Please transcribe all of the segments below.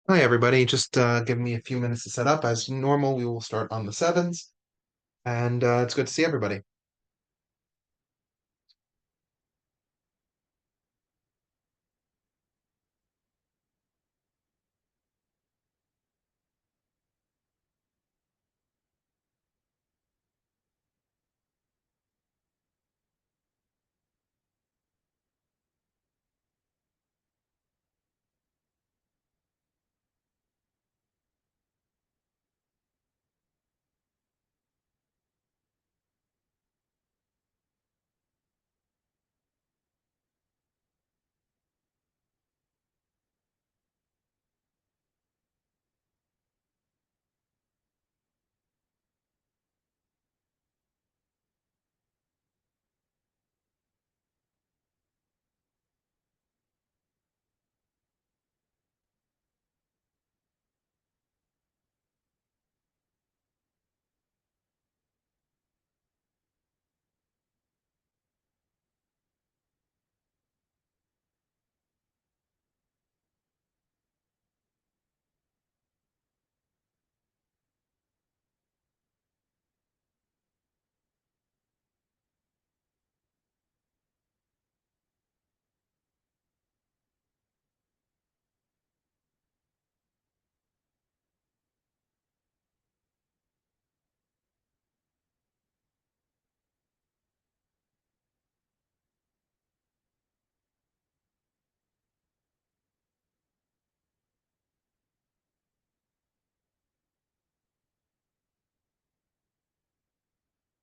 Hi, everybody. Just give me a few minutes to set up. As normal, we will start on the sevens, and it's good to see everybody.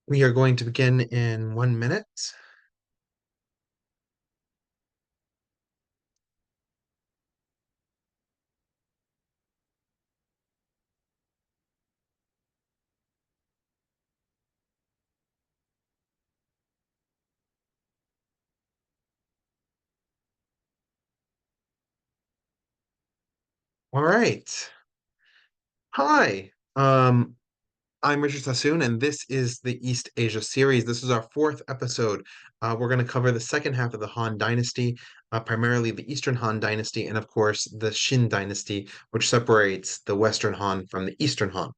We are going to begin in 1 minute. All right. Hi. I'm Richard Sassoon, and this is the East Asia series. This is our fourth episode. We're going to cover the second half of the Han Dynasty, primarily the Eastern Han Dynasty, and of course the Shin Dynasty, which separates the Western Han from the Eastern Han.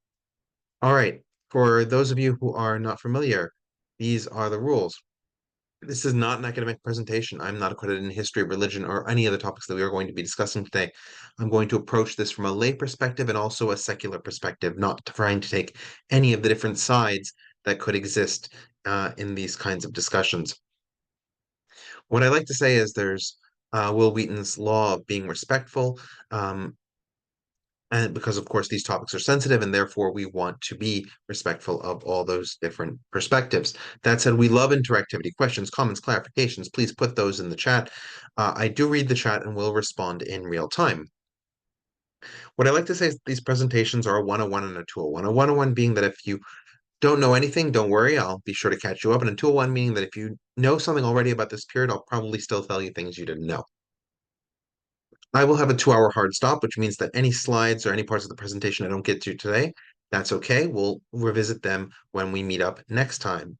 All right. For those of you who are not familiar, these are the rules. This is not an academic presentation. I'm not accredited in history, religion, or any other topics that we are going to be discussing today. I'm going to approach this from a lay perspective and also a secular perspective, not trying to take any of the different sides that could exist in these kinds of discussions. What I like to say is there's Will Wheaton's law of being respectful. And because, of course, these topics are sensitive, and therefore we want to be respectful of all those different perspectives. That said, we love interactivity, questions, comments, clarifications. Please put those in the chat. I do read the chat and will respond in real time. What I like to say is these presentations are a 101 and a 201. A 101 being that if you don't know anything, don't worry, I'll be sure to catch you up. And a 201 meaning that if you know something already about this period, I'll probably still tell you things you didn't know. I will have a 2 hour hard stop, which means that any slides or any parts of the presentation I don't get to today, that's okay. We'll revisit them when we meet up next time.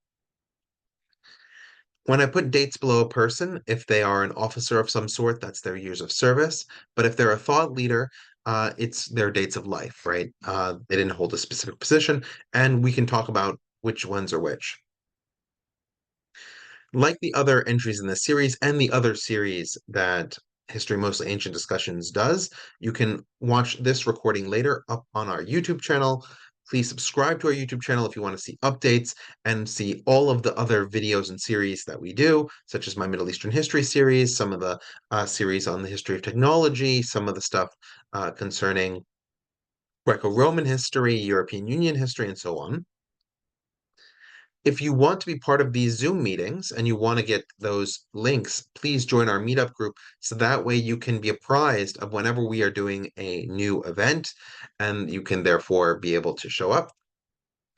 When I put dates below a person, if they are an officer of some sort, that's their years of service. But if they're a thought leader, it's their dates of life, right? They didn't hold a specific position, and we can talk about which ones are which. Like the other entries in this series and the other series that History Mostly Ancient Discussions does, you can watch this recording later up on our YouTube channel. Please subscribe to our YouTube channel if you want to see updates and see all of the other videos and series that we do, such as my Middle Eastern history series, some of the series on the history of technology, some of the stuff concerning Greco-Roman history, European Union history, and so on. If you want to be part of these Zoom meetings and you want to get those links, please join our meetup group so that way you can be apprised of whenever we are doing a new event and you can therefore be able to show up.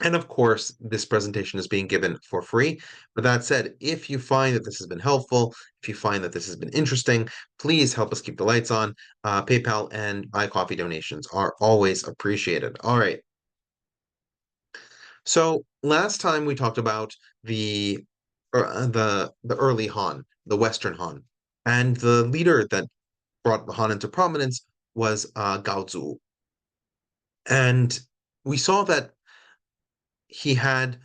And of course, this presentation is being given for free. But that said, if you find that this has been helpful, if you find that this has been interesting, please help us keep the lights on. PayPal and buy coffee donations are always appreciated. All right. So last time we talked about the early Han, the Western Han, and the leader that brought the Han into prominence was Gaozu. And we saw that he had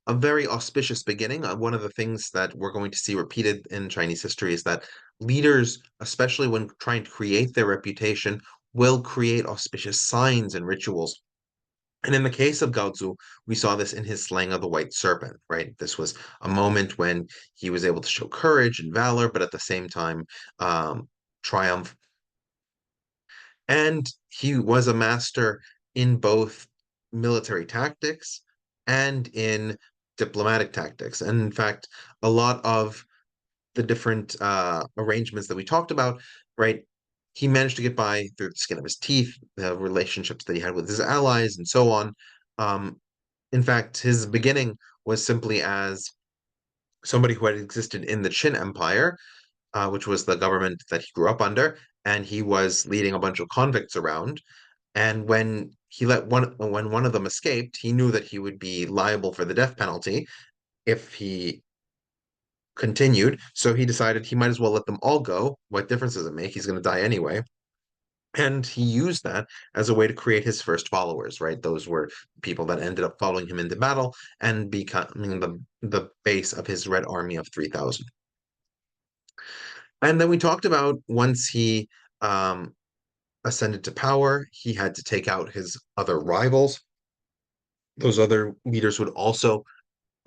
a very auspicious beginning. One of the things that we're going to see repeated in Chinese history is that leaders, especially when trying to create their reputation, will create auspicious signs and rituals. And in the case of Gaozu, we saw this in his slaying of the white serpent, right? This was a moment when he was able to show courage and valor, but at the same time, triumph. And he was a master in both military tactics and in diplomatic tactics. And in fact, a lot of the different arrangements that we talked about, right? He managed to get by through the skin of his teeth, the relationships that he had with his allies, and so on. Um, in fact, his beginning was simply as somebody who had existed in the Qin Empire, which was the government that he grew up under, and he was leading a bunch of convicts around. And when one of them escaped, he knew that he would be liable for the death penalty if he continued. So he decided he might as well let them all go. What difference does it make? He's going to die anyway. And he used that as a way to create his first followers, right? Those were people that ended up following him into battle and becoming the base of his Red Army of 3,000. And then we talked about once he um, ascended to power, he had to take out his other rivals. Those other leaders would also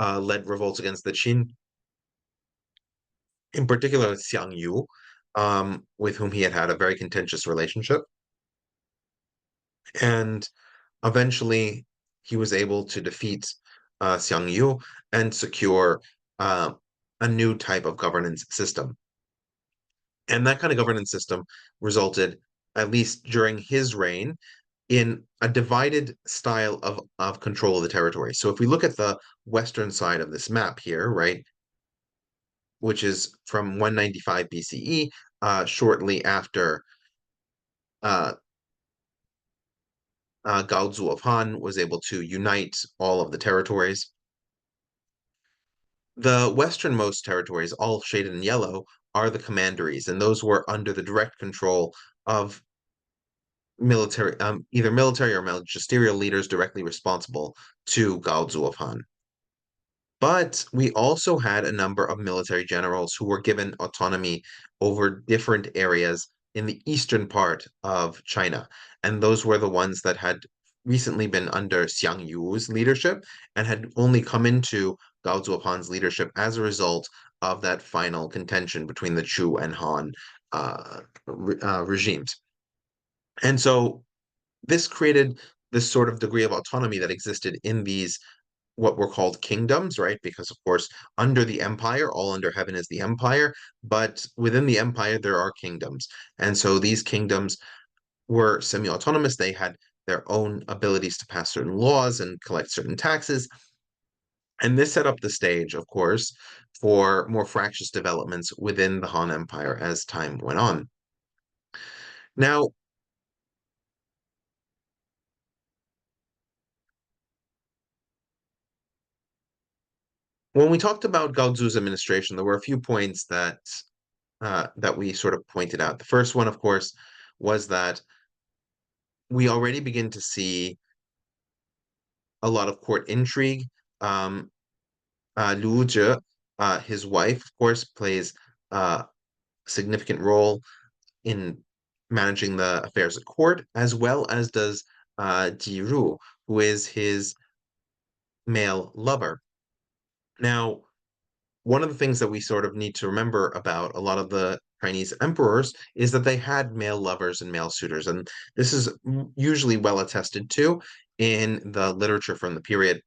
led revolts against the Qin, in particular Xiang Yu, with whom he had had a very contentious relationship. And eventually, he was able to defeat Xiang Yu and secure uh, a new type of governance system. And that kind of governance system resulted, at least during his reign, in a divided style of control of the territory. So if we look at the western side of this map here, right, which is from 195 BCE, shortly after uh, Gaozu of Han was able to unite all of the territories. The westernmost territories, all shaded in yellow, are the commanderies, and those were under the direct control of military, either military or magisterial leaders directly responsible to Gaozu of Han. But we also had a number of military generals who were given autonomy over different areas in the eastern part of China. And those were the ones that had recently been under Xiang Yu's leadership and had only come into Gao Zuopan's leadership as a result of that final contention between the Chu and Han regimes. And so this created this sort of degree of autonomy that existed in these what were called kingdoms, right? Because, of course, under the empire, all under heaven is the empire, but within the empire, there are kingdoms. And so these kingdoms were semi autonomous. They had their own abilities to pass certain laws and collect certain taxes. And this set up the stage, of course, for more fractious developments within the Han Empire as time went on. Now, when we talked about Gaozu's administration, there were a few points that we sort of pointed out. The first one, of course, was that we already begin to see a lot of court intrigue. Um, Liu Zhe, his wife, of course, plays a significant role in managing the affairs at court, as well as does Ji Ru, who is his male lover. Now, one of the things that we sort of need to remember about a lot of the Chinese emperors is that they had male lovers and male suitors, and this is usually well attested to in the literature from the period.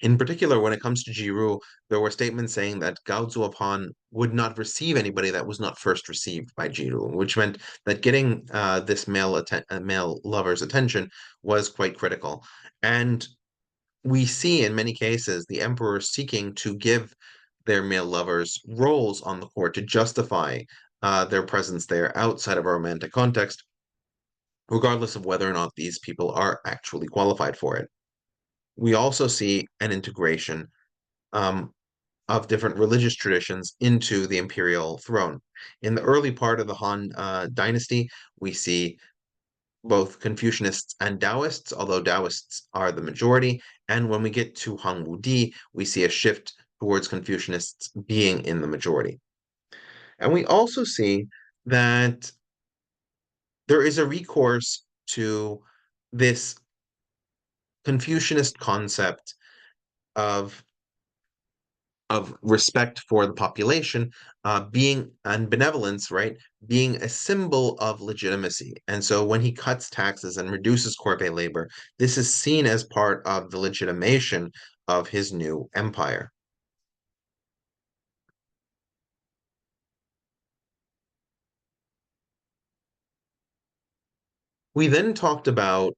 In particular, when it comes to Jiru, there were statements saying that Gao Zuopan would not receive anybody that was not first received by Jiru, which meant that getting this male lover's attention was quite critical. And we see in many cases the emperor seeking to give their male lovers roles on the court to justify their presence there outside of a romantic context, regardless of whether or not these people are actually qualified for it. We also see an integration. Um, of different religious traditions into the imperial throne. In the early part of the Han dynasty, we see both Confucianists and Taoists, although Taoists are the majority. And when we get to Han Wudi, we see a shift towards Confucianists being in the majority. And we also see that there is a recourse to this Confucianist concept of respect for the population, being and benevolence, right, being a symbol of legitimacy. And so when he cuts taxes and reduces corvée labor, this is seen as part of the legitimation of his new empire. We then talked about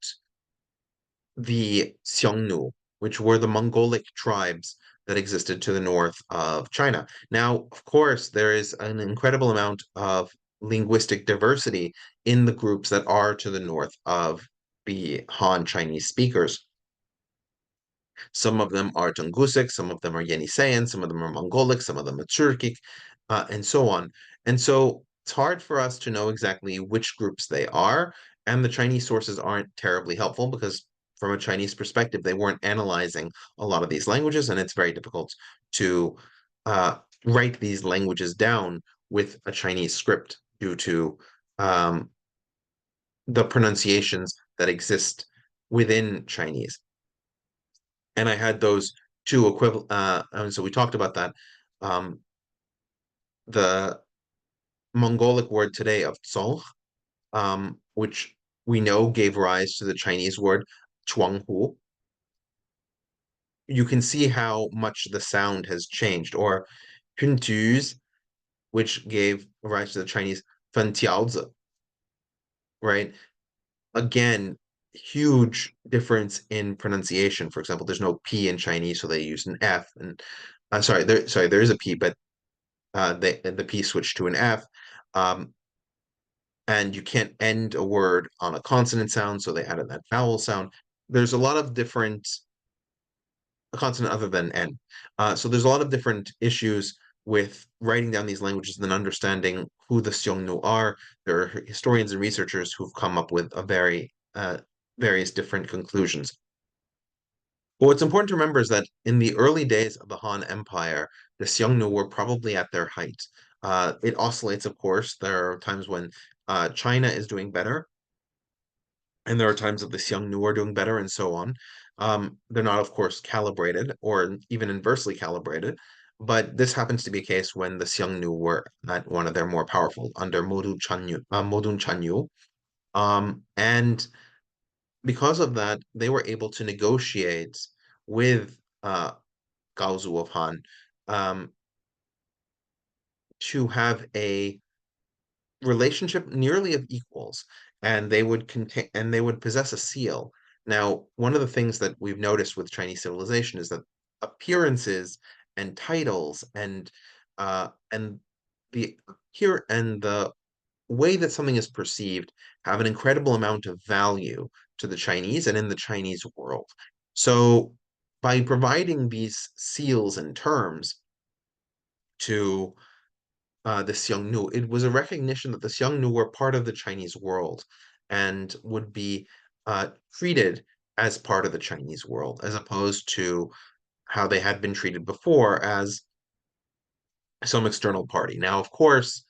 the Xiongnu, which were the Mongolic tribes that existed to the north of China. Now, of course, there is an incredible amount of linguistic diversity in the groups that are to the north of the Han Chinese speakers. Some of them are Tungusic, some of them are Yeniseian, some of them are Mongolic, some of them are Turkic, and so on. And so it's hard for us to know exactly which groups they are, and the Chinese sources aren't terribly helpful because, from a Chinese perspective, they weren't analyzing a lot of these languages, and it's very difficult to write these languages down with a Chinese script due to um, the pronunciations that exist within Chinese. And I had those two equivalent. And so we talked about that. Um, the Mongolic word today of Zong, which we know gave rise to the Chinese word Chuanghu. You can see how much the sound has changed, or Huntuz, which gave rise to the Chinese Fantiaozi, right? Again, huge difference in pronunciation. For example, there's no P in Chinese, so they use an F. And sorry, there is a P, but the P switched to an F. Um, and you can't end a word on a consonant sound, so they added that vowel sound. There's a lot of different a consonant other than N. So there's a lot of different issues with writing down these languages and then understanding who the Xiongnu are. There are historians and researchers who've come up with a various different conclusions. But what's important to remember is that in the early days of the Han Empire, the Xiongnu were probably at their height. It oscillates, of course. There are times when China is doing better, and there are times that the Xiongnu are doing better, and so on. They're not, of course, calibrated or even inversely calibrated, but this happens to be a case when the Xiongnu were at one of their more powerful under Modun Chanyu. And because of that, they were able to negotiate with Gaozu of Han um, to have a relationship nearly of equals, and they would possess a seal. Now, one of the things that we've noticed with Chinese civilization is that appearances and titles and the here and the way that something is perceived have an incredible amount of value to the Chinese and in the Chinese world. So by providing these seals and terms to the Xiongnu, it was a recognition that the Xiongnu were part of the Chinese world and would be treated as part of the Chinese world, as opposed to how they had been treated before as some external party. Now, of course,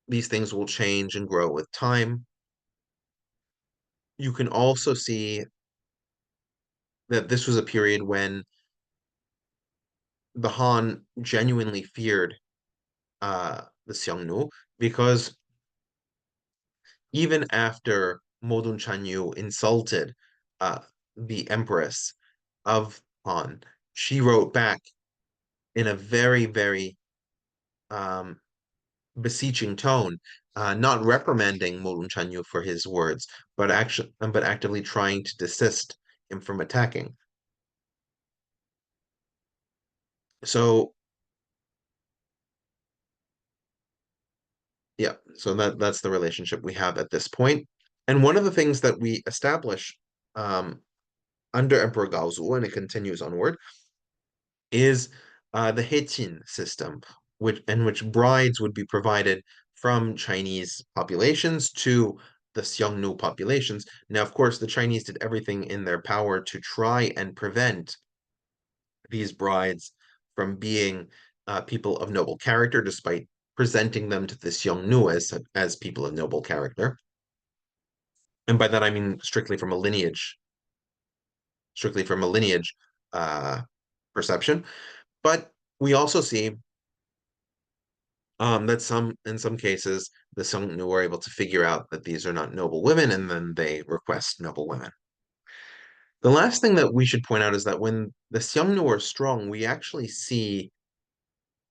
these things will change and grow with time. You can also see that this was a period when the Han genuinely feared the Xiongnu because even after Modun Chanyu insulted uh, the Empress of Han, she wrote back in a very, very um, beseeching tone, not reprimanding Modun Chanyu for his words, but actively trying to desist him from attacking. So yeah, so that's the relationship we have at this point. And one of the things that we establish um, under Emperor Gaozu, and it continues onward, is the Heitin system, in which brides would be provided from Chinese populations to the Xiongnu populations. Now, of course, the Chinese did everything in their power to try and prevent these brides from being people of noble character, despite presenting them to the Xiongnu as people of noble character. And by that I mean strictly from a lineage uh, perception. But we also see that in some cases the Xiongnu were able to figure out that these are not noble women, and then they request noble women. The last thing that we should point out is that when the Xiongnu are strong, we actually see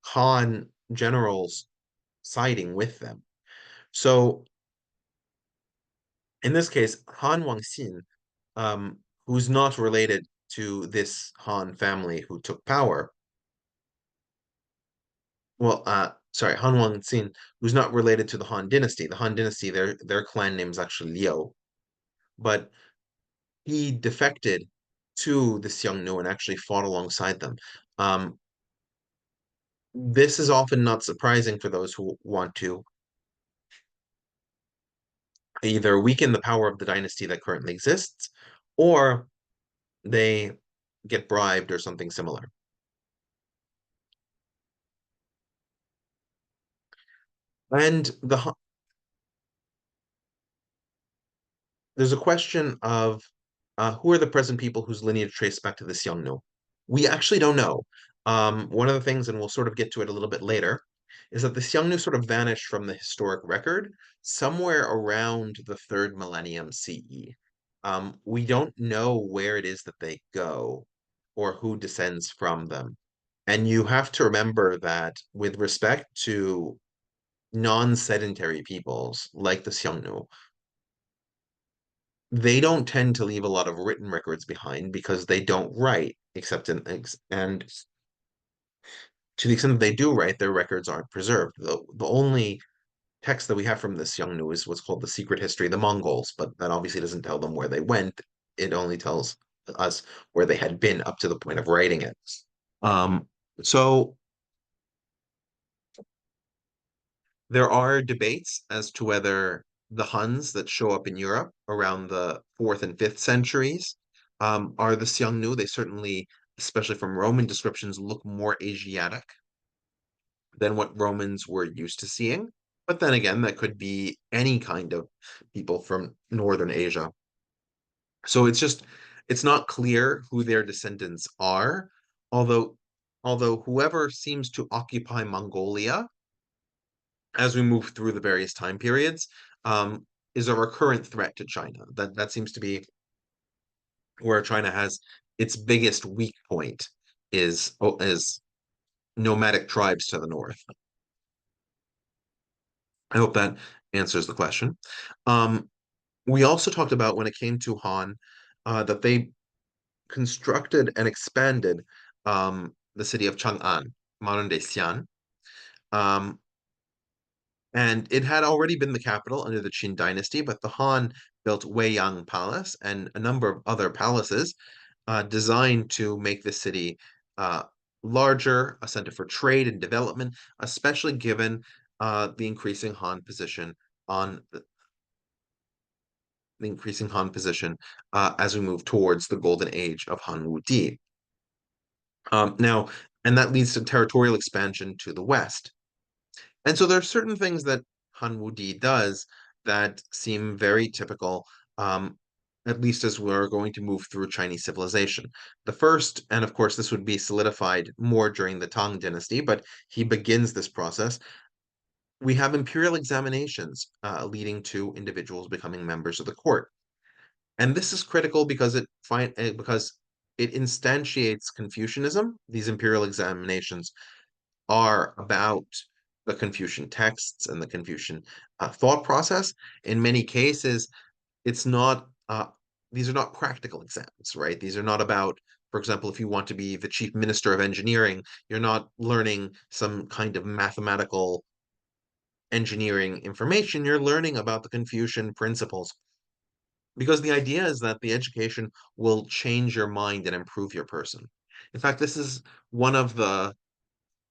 Han generals siding with them. So in this case, Han Wangxin, who's not related to this Han family who took power, sorry, Han Wangxin, who's not related to the Han dynasty. The Han dynasty, their clan name is actually Liu, but he defected to the Xiongnu and actually fought alongside them. Um, this is often not surprising for those who want to either weaken the power of the dynasty that currently exists, or they get bribed or something similar. And there's a question of who are the present people whose lineage trace back to the Xiongnu? We actually don't know. One of the things, and we'll sort of get to it a little bit later, is that the Xiongnu sort of vanished from the historic record somewhere around the third millennium CE. We don't know where it is that they go or who descends from them. And you have to remember that with respect to non-sedentary peoples like the Xiongnu, they don't tend to leave a lot of written records behind because they don't write, and to the extent that they do write, their records aren't preserved. The only text that we have from this Xiongnu is what's called the Secret History of the Mongols, but that obviously doesn't tell them where they went. It only tells us where they had been up to the point of writing it. Um, so there are debates as to whether the Huns that show up in Europe around the fourth and fifth centuries are the Xiongnu. They certainly, especially from Roman descriptions, look more Asiatic than what Romans were used to seeing. But then again, that could be any kind of people from Northern Asia. So it's not clear who their descendants are, although whoever seems to occupy Mongolia as we move through the various time periods, is a recurrent threat to China. That seems to be where China has its biggest weak point is nomadic tribes to the north. I hope that answers the question. Um, we also talked about when it came to Han, that they constructed and expanded the city of Chang'an, modern day Xi'an. Um, And it had already been the capital under the Qin dynasty, but the Han built Weiyang Palace and a number of other palaces designed to make the city uh, larger, a center for trade and development, especially given the increasing Han position on the increasing Han position as we move towards the golden age of Han Wudi. Now, and that leads to territorial expansion to the west. And so there are certain things that Han Wudi does that seem very typical, um, at least as we're going to move through Chinese civilization. The first, and of course, this would be solidified more during the Tang Dynasty, but he begins this process. We have imperial examinations leading to individuals becoming members of the court. And this is critical because because it instantiates Confucianism, these imperial examinations are about the Confucian texts and the Confucian thought process. In many cases, it's not, these are not practical exams, right? These are not about, for example, if you want to be the chief minister of engineering, you're not learning some kind of mathematical engineering information, you're learning about the Confucian principles. Because the idea is that the education will change your mind and improve your person. In fact, this is one of the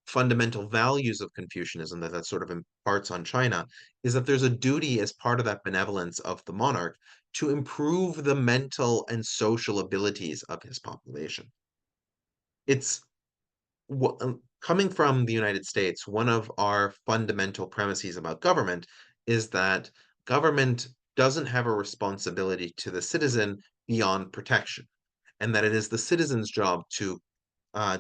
fundamental values of Confucianism that sort of imparts on China is that there's a duty as part of that benevolence of the monarch to improve the mental and social abilities of his population. It's coming from the United States, one of our fundamental premises about government is that government doesn't have a responsibility to the citizen beyond protection, and that it is the citizen's job to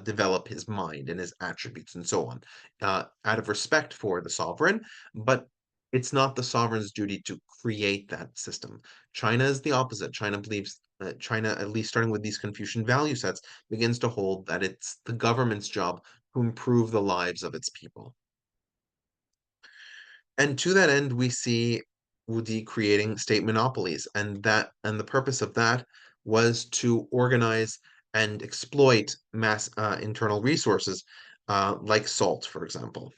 develop his mind and his attributes and so on, out of respect for the sovereign. But it's not the sovereign's duty to create that system. China is the opposite. China believes that China, at least starting with these Confucian value sets, begins to hold that it's the government's job to improve the lives of its people. And to that end, we see Wudi creating state monopolies, and the purpose of that was to organize and exploit mass internal resources, like salt, for example.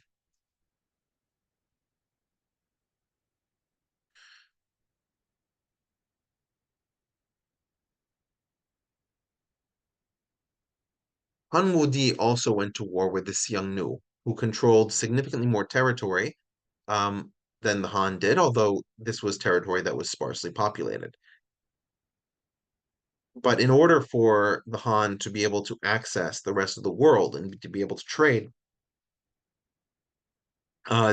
Han Wudi also went to war with the Xiongnu, who controlled significantly more territory um, than the Han did, although this was territory that was sparsely populated. But in order for the Han to be able to access the rest of the world and to be able to trade,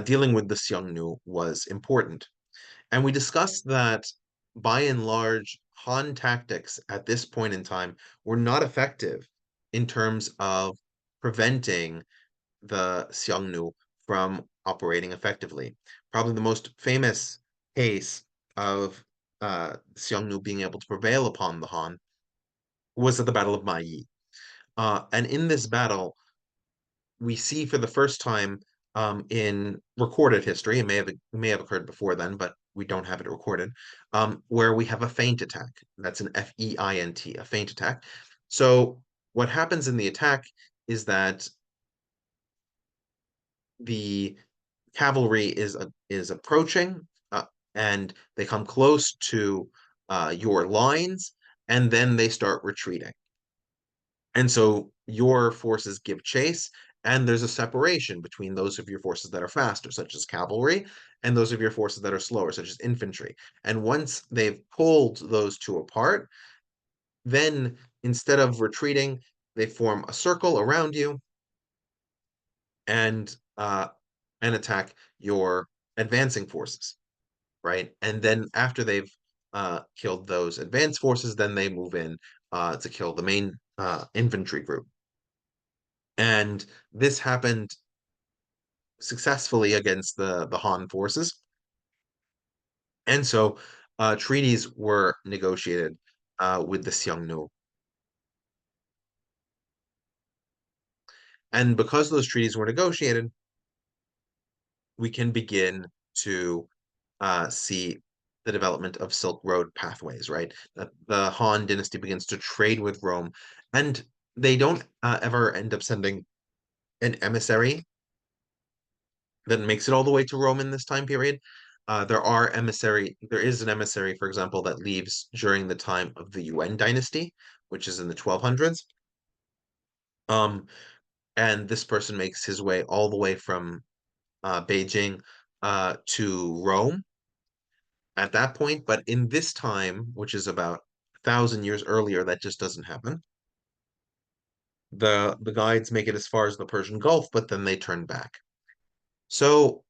dealing with the Xiongnu was important. And we discussed that by and large, Han tactics at this point in time were not effective in terms of preventing the Xiongnu from operating effectively. Probably the most famous case of Xiongnu being able to prevail upon the Han was at the Battle of Mai. And in this battle, we see for the first time in recorded history, it may have occurred before then, but we don't have it recorded, where we have a feint attack. That's an FEINT, a feint attack. So what happens in the attack is that the cavalry is approaching, and they come close to your lines, and then they start retreating. And so your forces give chase, and there's a separation between those of your forces that are faster, such as cavalry, and those of your forces that are slower, such as infantry. And once they've pulled those two apart, then instead of retreating, they form a circle around you and attack your advancing forces, right? And then after they've killed those advanced forces, then they move in to kill the main infantry group. And this happened successfully against the Han forces. And so treaties were negotiated with the Xiongnu. And because those treaties were negotiated, we can begin to see the development of Silk Road pathways, right? The Han dynasty begins to trade with Rome, and they don't ever end up sending an emissary that makes it all the way to Rome in this time period. There is an emissary, for example, that leaves during the time of the Yuan dynasty, which is in the 1200s. Um, and this person makes his way all the way from Beijing to Rome at that point. But in this time, which is about 1,000 years earlier, that just doesn't happen. The guides make it as far as the Persian Gulf, but then they turn back. So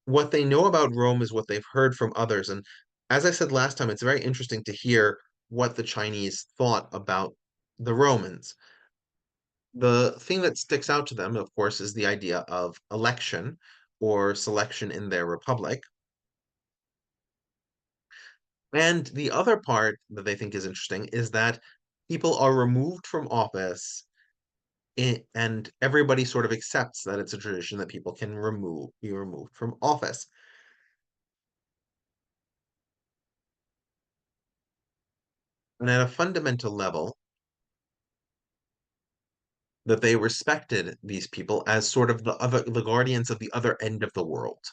what they know about Rome is what they've heard from others. And as I said last time, it's very interesting to hear what the Chinese thought about the Romans. The thing that sticks out to them, of course, is the idea of election or selection in their republic. And the other part that they think is interesting is that people are removed from office, and everybody sort of accepts that it's a tradition that people can be removed from office. And at a fundamental level, that they respected these people as sort of the guardians of the other end of the world,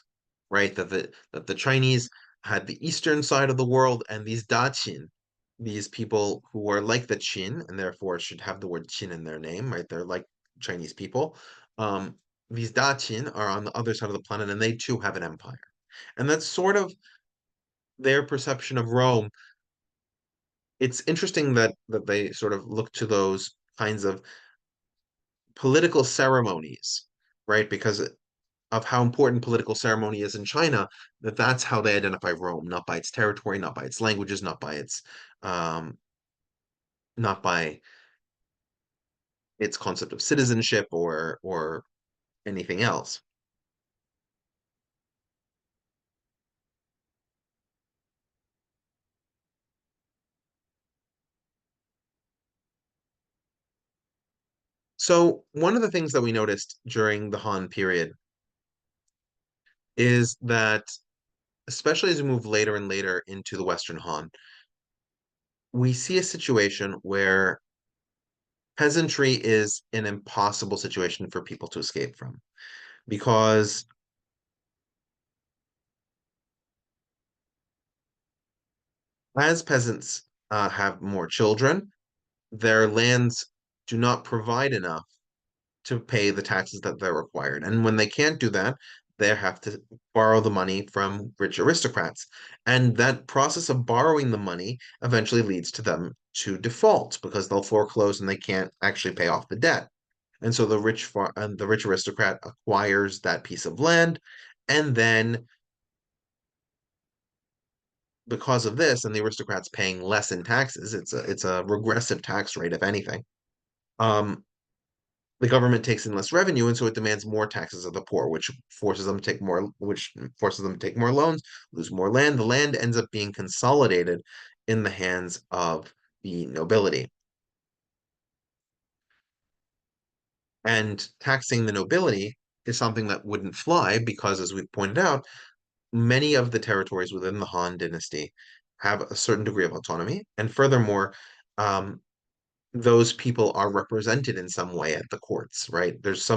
right? That the Chinese had the eastern side of the world, and these Daqin, these people who are like the Qin and therefore should have the word Qin in their name, right? They're like Chinese people. Um, these Dachin are on the other side of the planet, and they too have an empire. And that's sort of their perception of Rome. It's interesting that they sort of look to those kinds of political ceremonies, right? Because of how important political ceremony is in China, that's how they identify Rome, not by its territory, not by its languages, um, not by its concept of citizenship or anything else. So one of the things that we noticed during the Han period is that, especially as we move later and later into the Western Han, we see a situation where peasantry is an impossible situation for people to escape from because as peasants have more children, their lands do not provide enough to pay the taxes that they're required. And when they can't do that, they have to borrow the money from rich aristocrats. And that process of borrowing the money eventually leads to them to default because they'll foreclose and they can't actually pay off the debt. And so the rich aristocrat acquires that piece of land, and then because of this, and the aristocrats paying less in taxes, it's a regressive tax rate, if anything. Um, the government takes in less revenue, and so it demands more taxes of the poor, which forces them to take more loans, lose more land. The land ends up being consolidated in the hands of the nobility. And taxing the nobility is something that wouldn't fly because, as we've pointed out, many of the territories within the Han dynasty have a certain degree of autonomy. And furthermore, um, those people are represented in some way at the courts, right? There's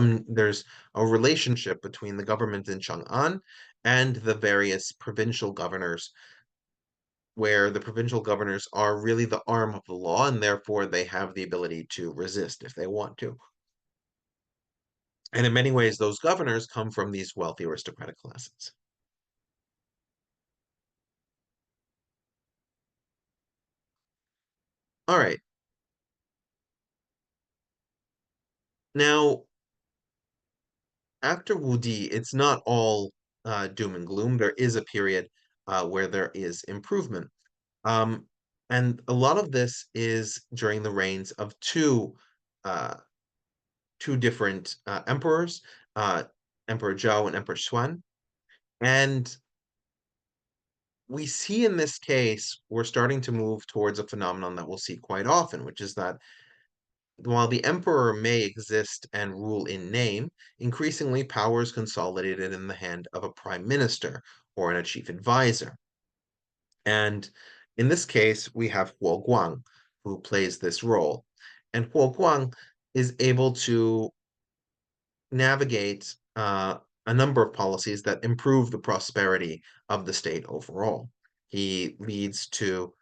a relationship between the government in Chang'an and the various provincial governors, where the provincial governors are really the arm of the law, and therefore they have the ability to resist if they want to. And in many ways, those governors come from these wealthy aristocratic classes. All right. Now, after Wudi, it's not all doom and gloom. There is a period where there is improvement. Um, and a lot of this is during the reigns of uh, two different emperors, uh, Emperor Zhao and Emperor Xuan. And we see in this case, we're starting to move towards a phenomenon that we'll see quite often, which is that while the emperor may exist and rule in name, increasingly power is consolidated in the hand of a prime minister or in a chief advisor. And in this case, we have Huo Guang, who plays this role. And Huo Guang is able to navigate a number of policies that improve the prosperity of the state overall. He leads to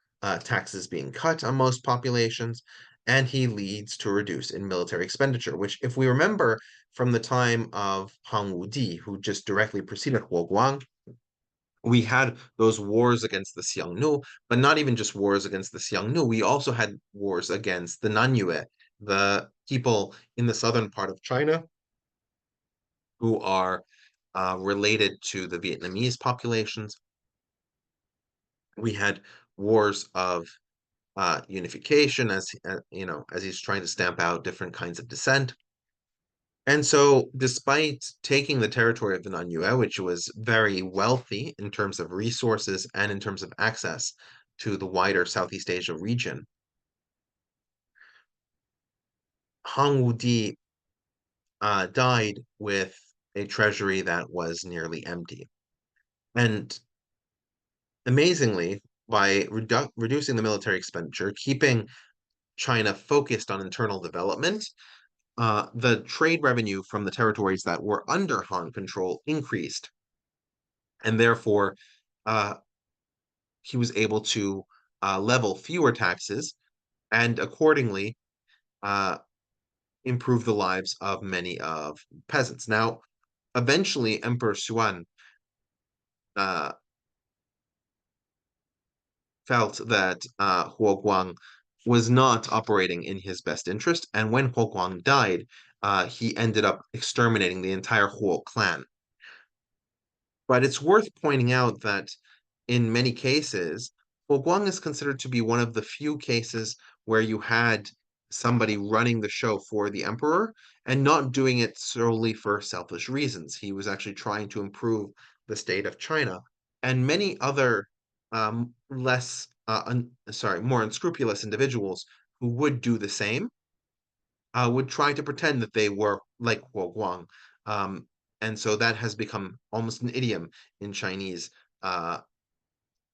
taxes being cut on most populations, and he leads to a reduce in military expenditure, which, if we remember from the time of Han Wudi, who just directly preceded Huo Guang, we had those wars against the Xiongnu, but not even just wars against the Xiongnu. We also had wars against the Nanyue, the people in the southern part of China who are related to the Vietnamese populations. We had wars of unification as as he's trying to stamp out different kinds of dissent. And so, despite taking the territory of the Nanyue, which was very wealthy in terms of resources and in terms of access to the wider Southeast Asia region, Han Wudi died with a treasury that was nearly empty. And amazingly, by reducing the military expenditure, keeping China focused on internal development, the trade revenue from the territories that were under Han control increased, and therefore uh, he was able to level fewer taxes, and accordingly, uh, improve the lives of many of peasants. Now, eventually, Emperor Xuan uh, felt that Huo Guang was not operating in his best interest, and when Huo Guang died, he ended up exterminating the entire Huo clan. But it's worth pointing out that in many cases, Guang is considered to be one of the few cases where you had somebody running the show for the emperor and not doing it solely for selfish reasons. He was actually trying to improve the state of China. And many other more unscrupulous individuals who would do the same would try to pretend that they were like Guang. Um, and so that has become almost an idiom in Chinese uh,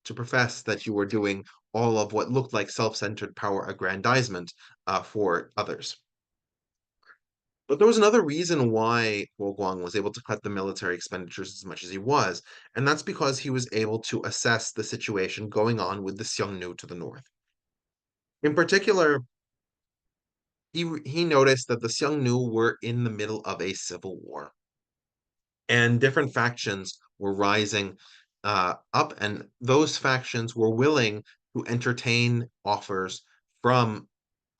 to profess that you were doing all of what looked like self-centered power aggrandizement for others. But there was another reason why Guang was able to cut the military expenditures as much as he was, and that's because he was able to assess the situation going on with the Xiongnu to the north. In particular, he noticed that the Xiongnu were in the middle of a civil war, and different factions were rising up, and those factions were willing to entertain offers from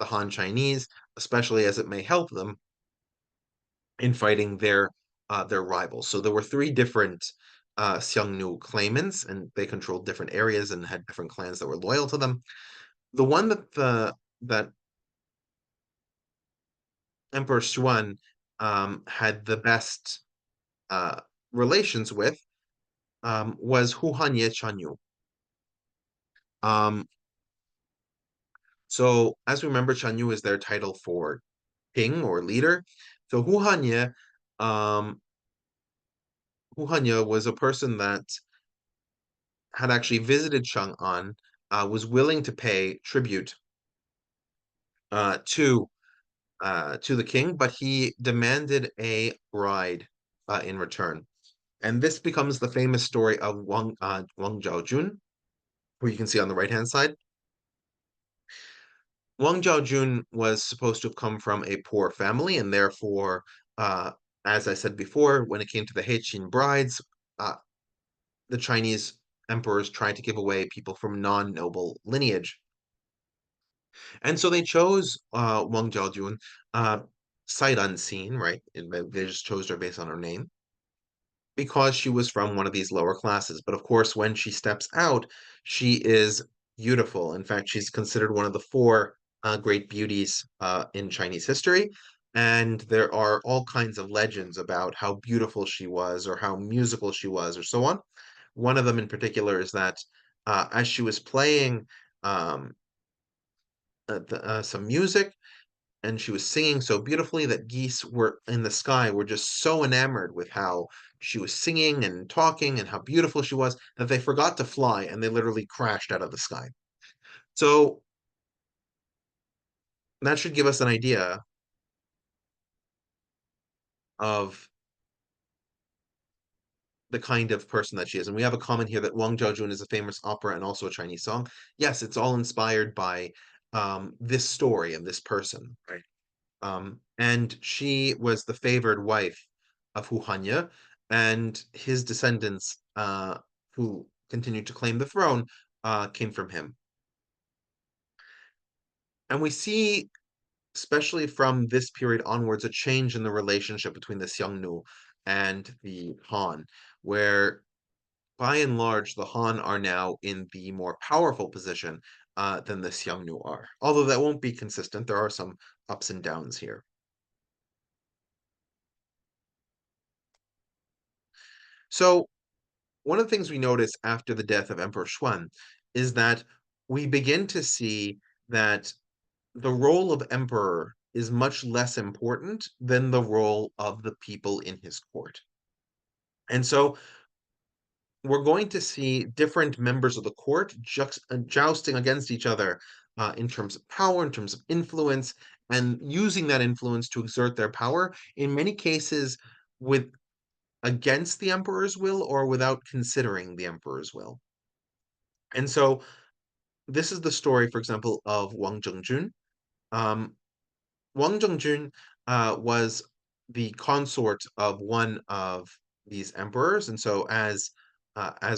the Han Chinese, especially as it may help them in fighting their rivals. So there were three different Xiongnu claimants, and they controlled different areas and had different clans that were loyal to them. The one that Emperor Xuan had the best uh, relations with was Huhanye Chanyu. Um, so as we remember, Chanyu is their title for king or leader. So um, Huhanye was a person that had actually visited Chang'an, was willing to pay tribute uh, to to the king, but he demanded a bride in return. And this becomes the famous story of Wang Zhaojun, who you can see on the right-hand side. Wang Zhaojun was supposed to have come from a poor family, and therefore, uh, as I said before, when it came to the Heqin brides, uh, the Chinese emperors tried to give away people from non-noble lineage. And so they chose Wang Zhaojun uh, sight unseen, right? They just chose her based on her name because she was from one of these lower classes. But of course, when she steps out, she is beautiful. In fact, she's considered one of the four great beauties in Chinese history. And there are all kinds of legends about how beautiful she was, or how musical she was, or so on. One of them in particular is that as she was playing um, some music, and she was singing so beautifully that geese were in the sky were just so enamored with how she was singing and talking and how beautiful she was that they forgot to fly and they literally crashed out of the sky. So that should give us an idea of the kind of person that she is. And we have a comment here that Wang Zhaojun is a famous opera and also a Chinese song. Yes, it's all inspired by this story and this person, right? And she was the favored wife of Hu Hanya, and his descendants, who continued to claim the throne, came from him. And we see, especially from this period onwards, a change in the relationship between the Xiongnu and the Han, where by and large, the Han are now in the more powerful position than the Xiongnu are. Although that won't be consistent, there are some ups and downs here. So one of the things we notice after the death of Emperor Xuan is that we begin to see that the role of emperor is much less important than the role of the people in his court. And so we're going to see different members of the court jousting against each other in terms of power, in terms of influence, and using that influence to exert their power, in many cases with against the emperor's will or without considering the emperor's will. And so this is the story, for example, of Wang Zhengjun. Um, Wang Zhengjun was the consort of one of these emperors, and so as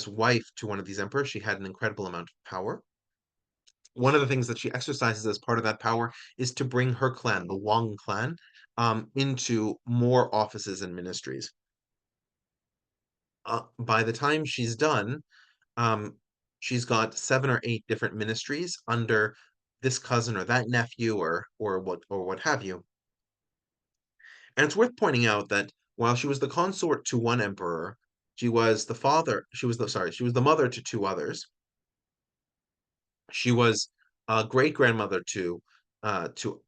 wife to one of these emperors, she had an incredible amount of power. One of the things that she exercises as part of that power is to bring her clan, the Wang clan, into more offices and ministries. By the time she's done, um, she's got 7 or 8 different ministries under this cousin or that nephew or what have you. And it's worth pointing out that while she was the consort to one emperor, she was the mother to 2 others. She was a great grandmother to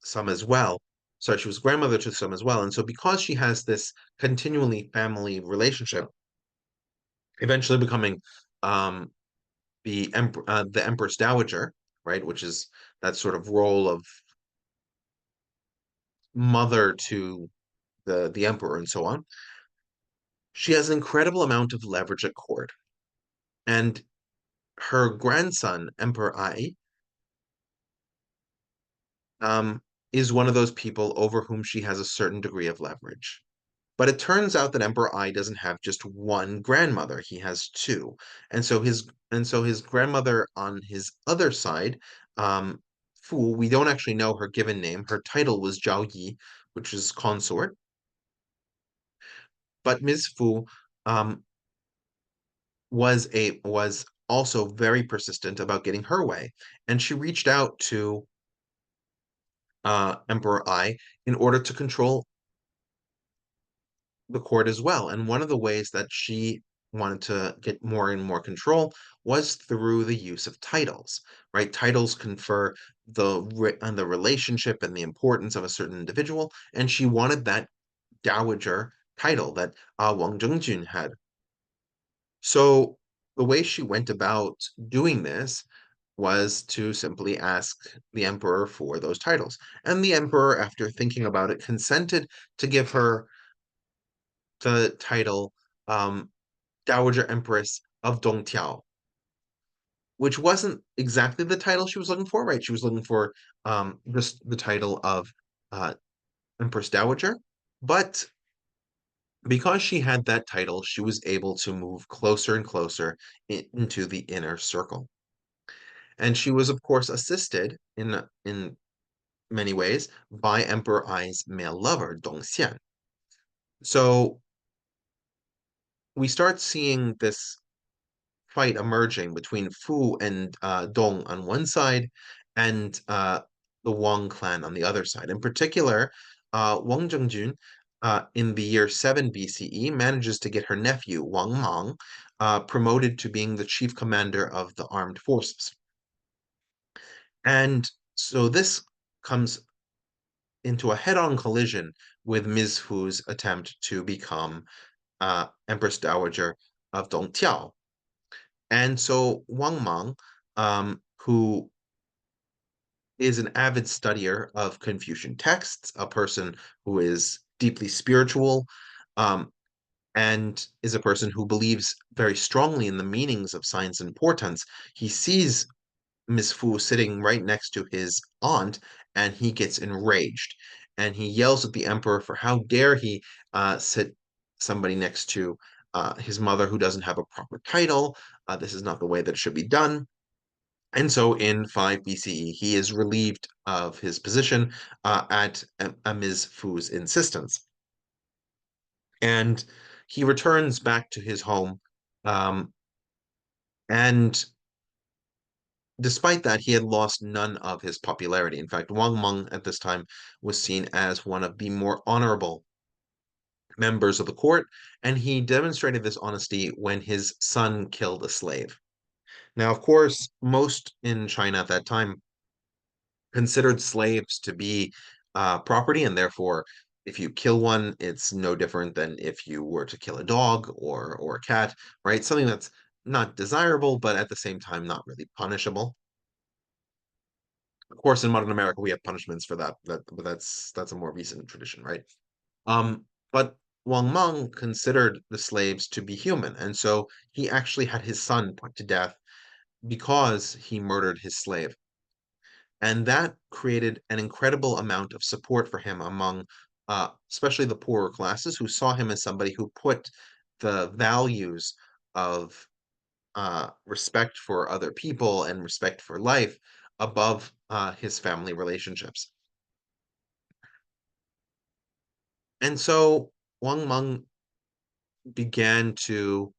some as well. Sorry, she was grandmother to some as well. And so because she has this continually family relationship, eventually becoming um, the Empress Dowager, right, which is that sort of role of mother to the emperor and so on. She has an incredible amount of leverage at court, and her grandson, Emperor Ai, um, is one of those people over whom she has a certain degree of leverage. But it turns out that Emperor Ai doesn't have just one grandmother; he has two, and so his grandmother on his other side, um, Fu, we don't actually know her given name. Her title was Zhao Yi, which is consort. But Ms. Fu um, was also very persistent about getting her way, and she reached out to Emperor Ai in order to control the court as well. And one of the ways that she wanted to get more and more control was through the use of titles, right? Titles confer on the relationship and the importance of a certain individual, and she wanted that dowager title that Wang Zhengjun had. So the way she went about doing this was to simply ask the emperor for those titles. And the emperor, after thinking about it, consented to give her the title um, Dowager Empress of Dongtiao, which wasn't exactly the title she was looking for, right? She was looking for just the title of uh, Empress Dowager. But because she had that title, she was able to move closer and closer into the inner circle. And she was, of course, assisted in many ways by Emperor Ai's male lover, Dong Xian. So we start seeing this fight emerging between Fu and Dong on one side and the Wang clan on the other side. In particular, Wang Zhengjun, in the year 7 BCE, manages to get her nephew, Wang Mang, promoted to being the chief commander of the armed forces. And so this comes into a head-on collision with Ms. Fu's attempt to become Empress Dowager of Dongtiao. And so Wang Mang, who is an avid studier of Confucian texts, a person who is deeply spiritual, um, and is a person who believes very strongly in the meanings of signs and portents, he sees Miss Fu sitting right next to his aunt, and he gets enraged. And he yells at the emperor for how dare he sit somebody next to his mother who doesn't have a proper title. This is not the way that it should be done. And so in 5 BCE, he is relieved of his position at Ms. Fu's insistence. And he returns back to his home. Um, and despite that, he had lost none of his popularity. In fact, Wang Meng at this time was seen as one of the more honorable members of the court, and he demonstrated this honesty when his son killed a slave. Now, of course, most in China at that time considered slaves to be property, and therefore, if you kill one, it's no different than if you were to kill a dog or a cat, right? Something that's not desirable, but at the same time not really punishable. Of course, in modern America, we have punishments for that. But that's a more recent tradition, right? But Wang Mang considered the slaves to be human, and so he actually had his son put to death because he murdered his slave. And that created an incredible amount of support for him among especially the poorer classes, who saw him as somebody who put the values of respect for other people and respect for life above his family relationships. And so Wang Meng began to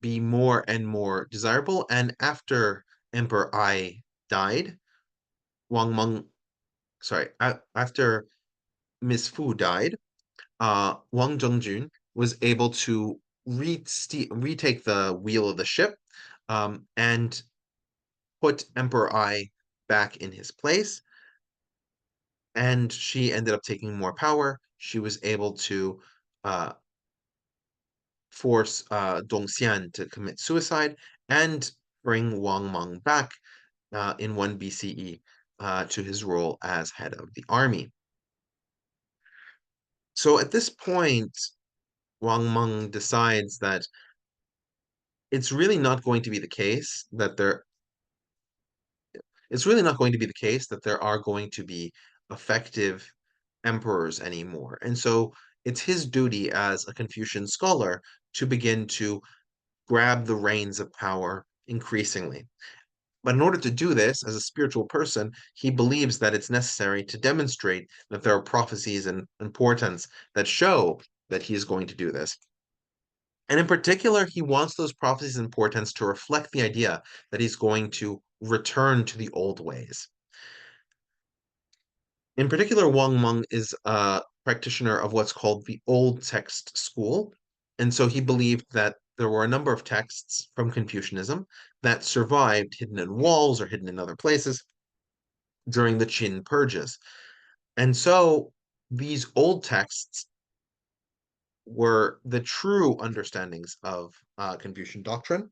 be more and more desirable. And after Emperor Ai died, Wang Meng, sorry, after Miss Fu died, Wang Zhengjun was able to retake the wheel of the ship and put Emperor Ai back in his place. And she ended up taking more power. She was able to uh, force Dongxian to commit suicide and bring Wang Meng back in 1 BCE to his role as head of the army. So at this point, Wang Meng decides that it's really not going to be the case that there it's really not going to be the case that there are going to be effective emperors anymore. And so it's his duty as a Confucian scholar to begin to grab the reins of power increasingly. But in order to do this, as a spiritual person, he believes that it's necessary to demonstrate that there are prophecies and portents that show that he is going to do this. And in particular, he wants those prophecies and portents to reflect the idea that he's going to return to the old ways. In particular, Wang Meng is a practitioner of what's called the Old Text School. And so he believed that there were a number of texts from Confucianism that survived hidden in walls or hidden in other places during the Qin purges. And so these old texts were the true understandings of Confucian doctrine,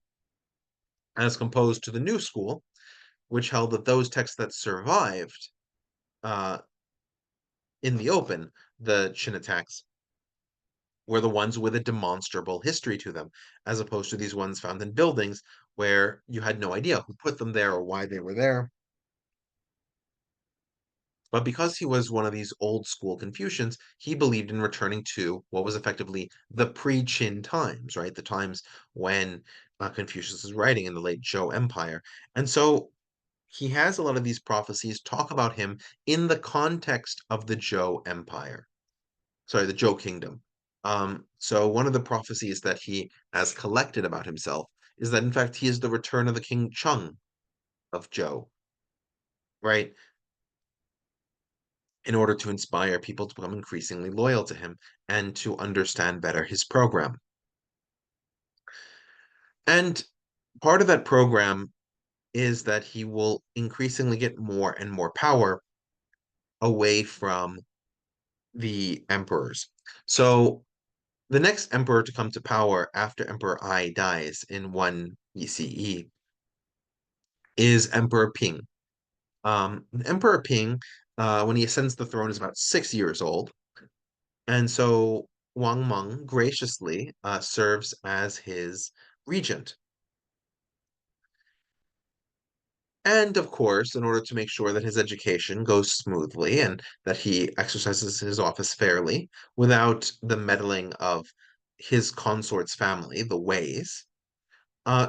as composed to the new school, which held that those texts that survived uh, in the open, the Qin attacks, were the ones with a demonstrable history to them, as opposed to these ones found in buildings where you had no idea who put them there or why they were there. But because he was one of these old school Confucians, he believed in returning to what was effectively the pre-Qin times, right? The times when Confucius was writing in the late Zhou Empire. And so he has a lot of these prophecies talk about him in the context of the Zhou Empire, sorry, the Zhou Kingdom. So one of the prophecies that he has collected about himself is that in fact he is the return of the King Cheng of Zhou, right? In order to inspire people to become increasingly loyal to him and to understand better his program. And part of that program is that he will increasingly get more and more power away from the emperors. So the next emperor to come to power after Emperor Ai dies in 1 BCE is Emperor Ping. Emperor Ping, when he ascends the throne, is about 6 years old. And so Wang Meng graciously serves as his regent. And of course, in order to make sure that his education goes smoothly and that he exercises his office fairly without the meddling of his consort's family, the Weis,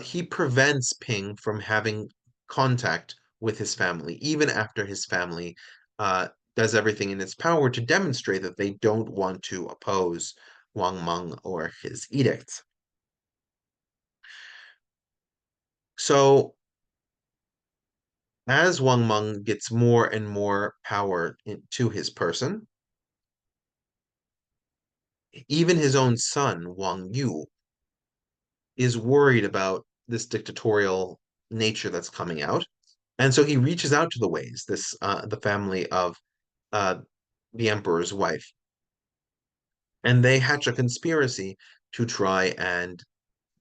he prevents Ping from having contact with his family, even after his family does everything in its power to demonstrate that they don't want to oppose Wang Meng or his edicts. So, as Wang Meng gets more and more power to his person, even his own son, Wang Yu, is worried about this dictatorial nature that's coming out. And so he reaches out to the Weis, the family of uh, the emperor's wife, and they hatch a conspiracy to try and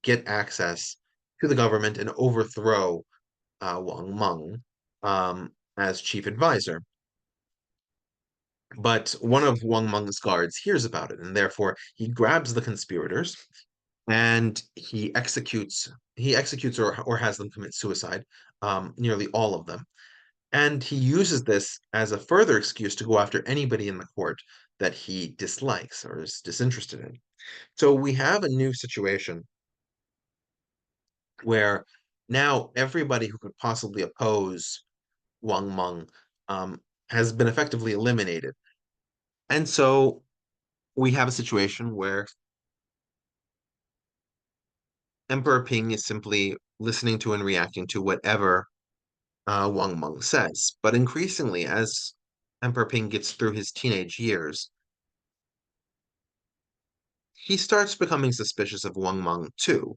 get access to the government and overthrow Wang Meng as chief advisor. But one of Wang Meng's guards hears about it, and therefore he grabs the conspirators and he executes or has them commit suicide, nearly all of them. And he uses this as a further excuse to go after anybody in the court that he dislikes or is disinterested in. So we have a new situation where now everybody who could possibly oppose Wang Meng has been effectively eliminated. And so we have a situation where Emperor Ping is simply listening to and reacting to whatever Wang Meng says. But increasingly, as Emperor Ping gets through his teenage years, he starts becoming suspicious of Wang Meng too.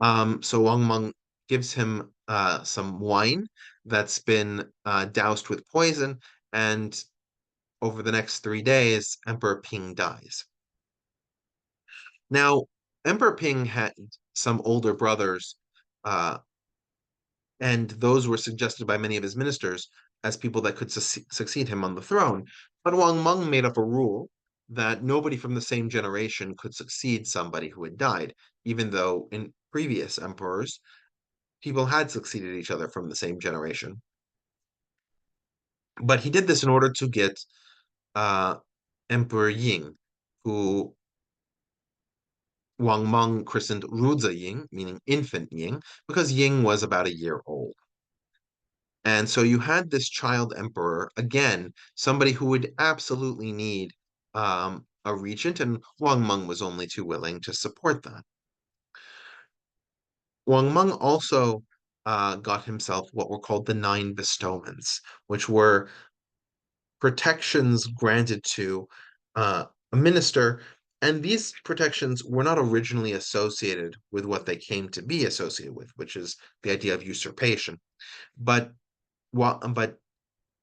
So Wang Meng gives him some wine that's been doused with poison, and over the next 3 days, Emperor Ping dies. Now, Emperor Ping had some older brothers, uh, and those were suggested by many of his ministers as people that could succeed him on the throne. But Wang Meng made up a rule that nobody from the same generation could succeed somebody who had died, even though in previous emperors, people had succeeded each other from the same generation. But he did this in order to get uh, Emperor Ying, who Wang Meng christened Ruzi Ying, meaning infant Ying, because Ying was about a year old. And so you had this child emperor, again, somebody who would absolutely need a regent, and Wang Meng was only too willing to support that. Wang Meng also got himself what were called the nine bestowments, which were protections granted to a minister. And these protections were not originally associated with what they came to be associated with, which is the idea of usurpation. But but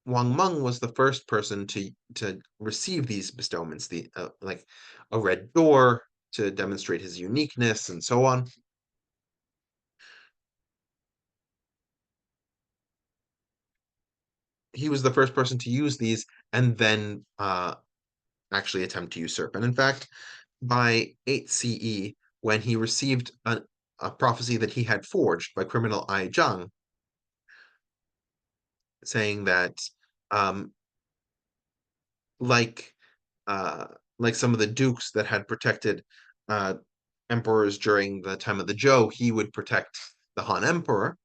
Wang Meng was the first person to receive these bestowments, the like a red door to demonstrate his uniqueness and so on. He was the first person to use these and then actually attempt to usurp. And in fact, by 8 CE, when he received a prophecy that he had forged by criminal Ai Zhang, saying that um, like uh, like some of the dukes that had protected uh, emperors during the time of the Zhou, he would protect the Han Emperor.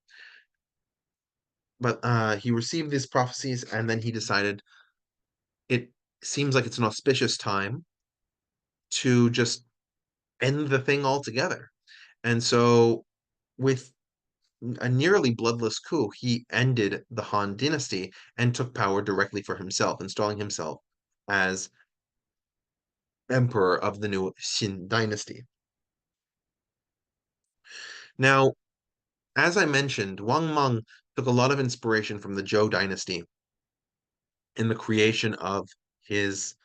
But he received these prophecies, and then he decided it seems like it's an auspicious time to just end the thing altogether. And so, with a nearly bloodless coup, he ended the Han dynasty and took power directly for himself, installing himself as emperor of the new Xin dynasty. Now, as I mentioned, Wang Meng took a lot of inspiration from the Zhou dynasty in the creation of his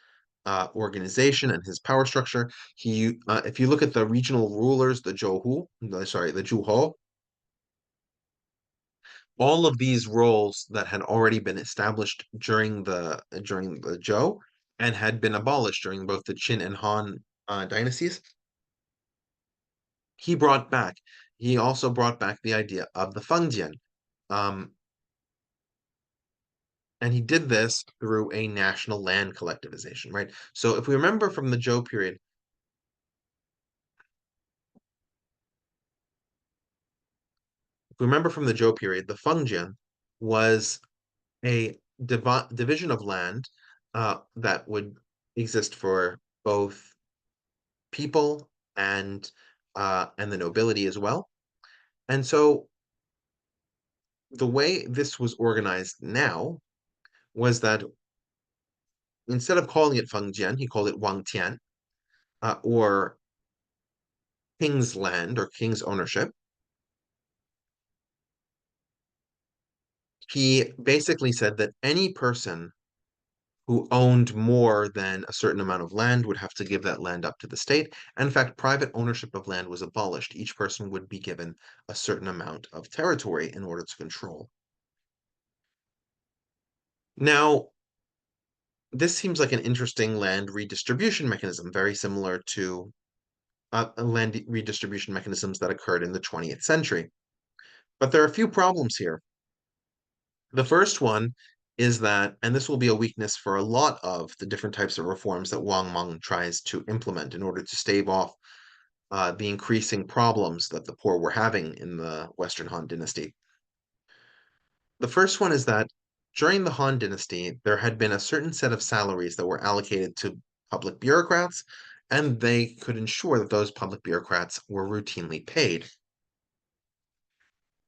organization and his power structure. If you look at the regional rulers, the Zhouhu, sorry, the Zhuhou, all of these roles that had already been established during the Zhou and had been abolished during both the Qin and Han dynasties, he brought back. He also brought back the idea of the Fengjian, um, and he did this through a national land collectivization, right? So if we remember from the Zhou period, the Fengjian was a division of land that would exist for both people and the nobility as well. And so the way this was organized now was that instead of calling it Fengjian, he called it Wangtian, or king's land or king's ownership. He basically said that any person who owned more than a certain amount of land would have to give that land up to the state. And in fact, private ownership of land was abolished. Each person would be given a certain amount of territory in order to control. Now, this seems like an interesting land redistribution mechanism, very similar to land redistribution mechanisms that occurred in the 20th century. But there are a few problems here. The first one is that, and this will be a weakness for a lot of the different types of reforms that Wang Mang tries to implement in order to stave off the increasing problems that the poor were having in the Western Han Dynasty. The first one is that during the Han Dynasty, there had been a certain set of salaries that were allocated to public bureaucrats, and they could ensure that those public bureaucrats were routinely paid.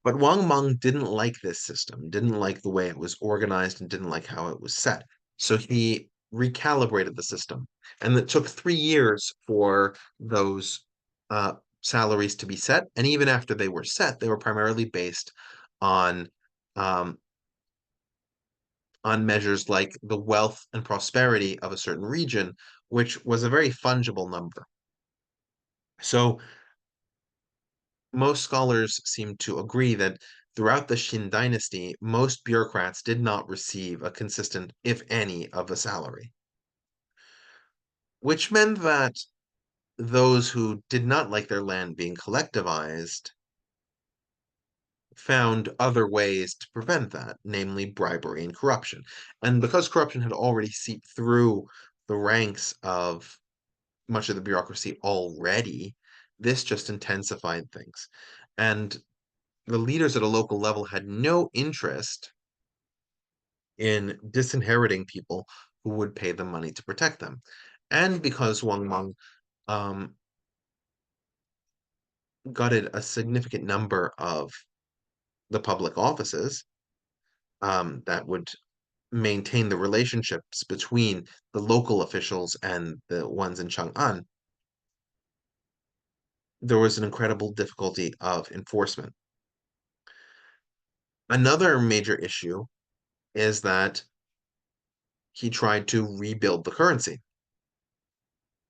But Wang Mang didn't like this system, didn't like the way it was organized, and didn't like how it was set. So he recalibrated the system. And it took 3 years for those salaries to be set. And even after they were set, they were primarily based on um, on measures like the wealth and prosperity of a certain region, which was a very fungible number. So most scholars seem to agree that throughout the Qin dynasty, most bureaucrats did not receive a consistent, if any, of a salary, which meant that those who did not like their land being collectivized found other ways to prevent that, namely bribery and corruption. And because corruption had already seeped through the ranks of much of the bureaucracy already, this just intensified things. And the leaders at a local level had no interest in disinheriting people who would pay them money to protect them. And because Wang Mang um, gutted a significant number of the public offices that would maintain the relationships between the local officials and the ones in Chang'an, there was an incredible difficulty of enforcement. Another major issue is that he tried to rebuild the currency.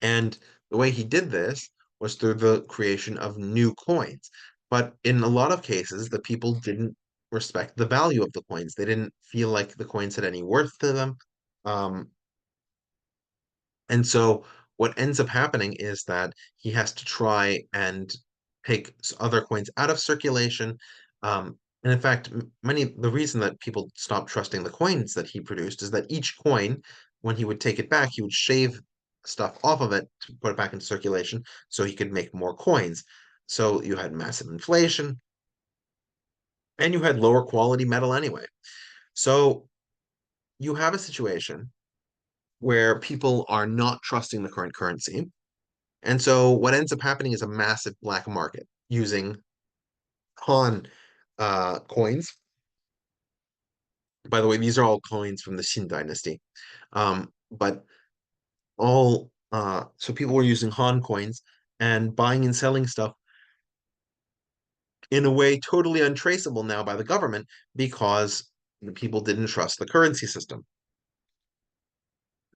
And the way he did this was through the creation of new coins. But in a lot of cases, the people didn't respect the value of the coins. They didn't feel like the coins had any worth to them. Um, and so what ends up happening is that he has to try and take other coins out of circulation. And in fact, the reason that people stopped trusting the coins that he produced is that each coin, when he would take it back, he would shave stuff off of it to put it back in circulation so he could make more coins. So you had massive inflation and you had lower quality metal anyway. So you have a situation where people are not trusting the current currency. And so what ends up happening is a massive black market using Han coins. By the way, these are all coins from the Qin dynasty. But all so people were using Han coins and buying and selling stuff in a way totally untraceable now by the government because the people didn't trust the currency system.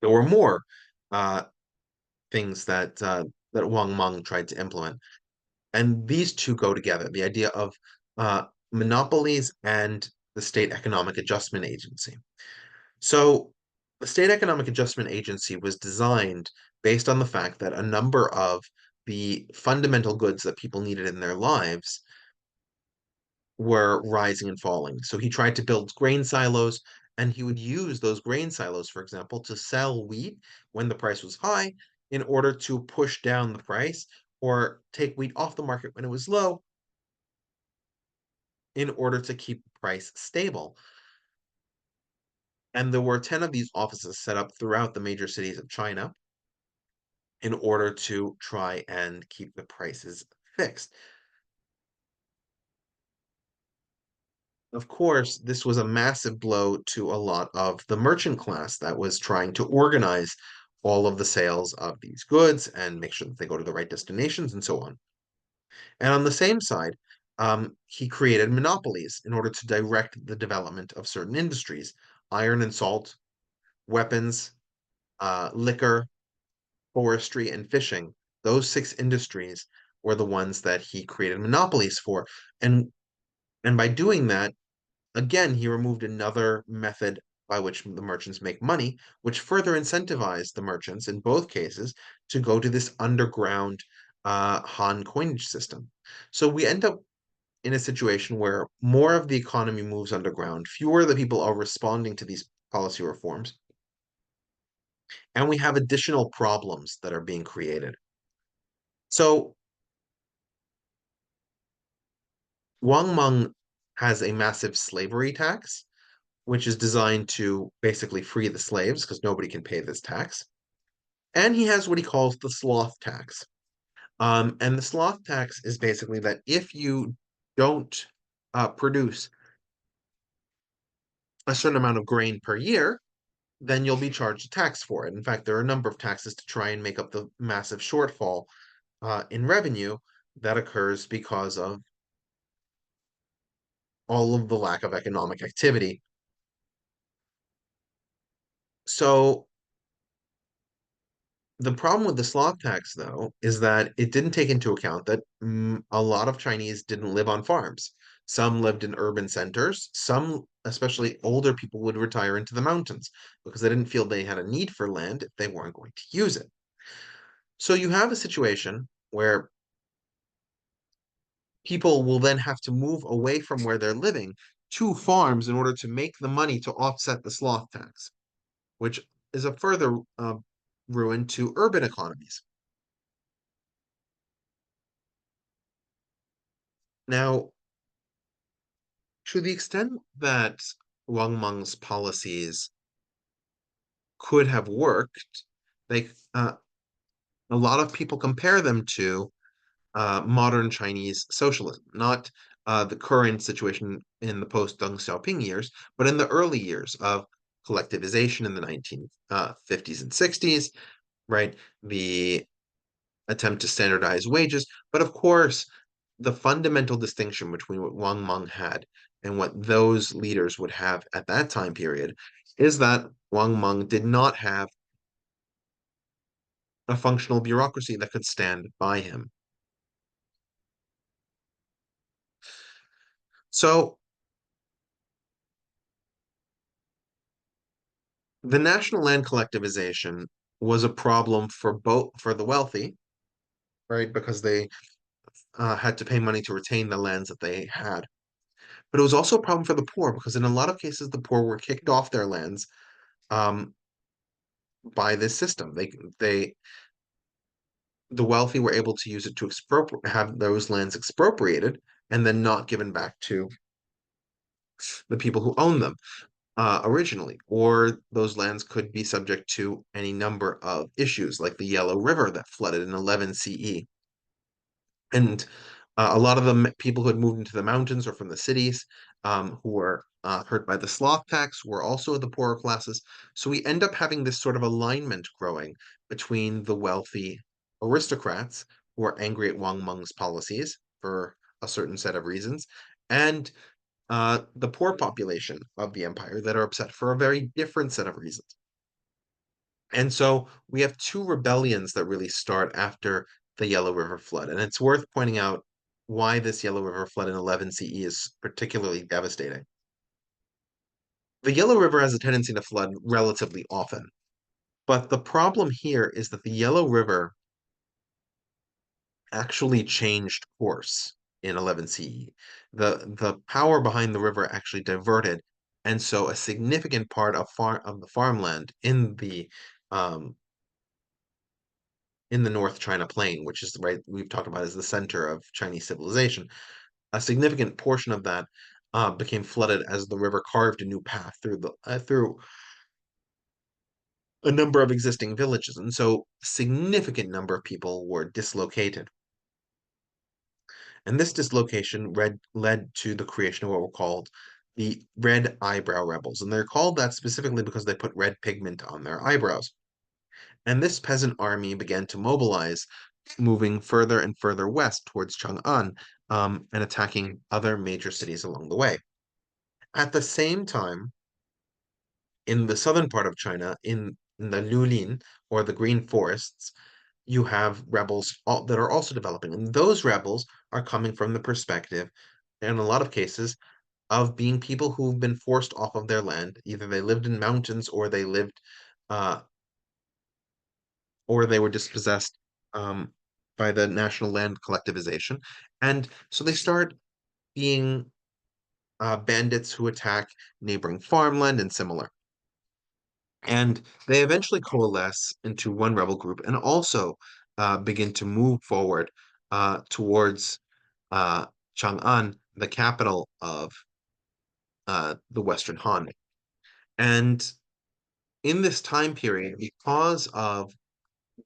There were more uh, things that Wang Mang tried to implement. And these two go together, the idea of monopolies and the State Economic Adjustment Agency. So, the State Economic Adjustment Agency was designed based on the fact that a number of the fundamental goods that people needed in their lives were rising and falling. So, he tried to build grain silos, and he would use those grain silos, for example, to sell wheat when the price was high in order to push down the price or take wheat off the market when it was low in order to keep the price stable. And there were 10 of these offices set up throughout the major cities of China in order to try and keep the prices fixed. Of course, this was a massive blow to a lot of the merchant class that was trying to organize all of the sales of these goods and make sure that they go to the right destinations and so on. And on the same side, he created monopolies in order to direct the development of certain industries, iron and salt, weapons, liquor, forestry, and fishing. Those six industries were the ones that he created monopolies for. And and by doing that, again, he removed another method by which the merchants make money, which further incentivized the merchants in both cases to go to this underground Han coinage system. So we end up in a situation where more of the economy moves underground, fewer of the people are responding to these policy reforms, and we have additional problems that are being created. So Wang Meng has a massive slavery tax, which is designed to basically free the slaves because nobody can pay this tax. And he has what he calls the sloth tax. And the sloth tax is basically that if you don't produce a certain amount of grain per year, then you'll be charged a tax for it. In fact, there are a number of taxes to try and make up the massive shortfall in revenue that occurs because of all of the lack of economic activity. So the problem with the sloth tax, though, is that it didn't take into account that a lot of Chinese didn't live on farms. Some lived in urban centers. Some, especially older people, would retire into the mountains because they didn't feel they had a need for land if they weren't going to use it. So you have a situation where people will then have to move away from where they're living to farms in order to make the money to offset the sloth tax, which is a further ruin to urban economies. Now, to the extent that Wang Meng's policies could have worked, they a lot of people compare them to modern Chinese socialism, not the current situation in the post Deng Xiaoping years, but in the early years of collectivization in the 1950s and 60s, right? The attempt to standardize wages. But of course, the fundamental distinction between what Wang Meng had and what those leaders would have at that time period is that Wang Meng did not have a functional bureaucracy that could stand by him. So the national land collectivization was a problem for both for the wealthy, right? Because they had to pay money to retain the lands that they had. But it was also a problem for the poor because in a lot of cases the poor were kicked off their lands um, by this system. They the wealthy were able to use it to have those lands expropriated and then not given back to the people who own them originally. Or those lands could be subject to any number of issues, like the Yellow River that flooded in 11 CE. And a lot of the people who had moved into the mountains or from the cities who were hurt by the sloth tax were also the poorer classes. So we end up having this sort of alignment growing between the wealthy aristocrats who are angry at Wang Meng's policies for a certain set of reasons, and the poor population of the empire that are upset for a very different set of reasons. And so we have two rebellions that really start after the Yellow River flood. And it's worth pointing out why this Yellow River flood in 11 CE is particularly devastating. The Yellow River has a tendency to flood relatively often. But the problem here is that the Yellow River actually changed course in 11 CE. The power behind the river actually diverted, and so a significant part of the farmland um, in the North China Plain, which is right we've talked about as the center of Chinese civilization, a significant portion of that became flooded as the river carved a new path through a number of existing villages, and so a significant number of people were dislocated. And this dislocation led to the creation of what were called the Red Eyebrow Rebels, and they're called that specifically because they put red pigment on their eyebrows. And this peasant army began to mobilize, moving further and further west towards Chang'an, and attacking other major cities along the way. At the same time, in the southern part of China, in the Lulin or the Green Forests, you have rebels that are also developing. And those rebels are coming from the perspective, in a lot of cases, of being people who've been forced off of their land. Either they lived in mountains uh, or they were dispossessed by the national land collectivization. And so they start being bandits who attack neighboring farmland and similar. And they eventually coalesce into one rebel group and also begin to move forward towards uh, Chang'an, the capital of the Western Han. And in this time period, because of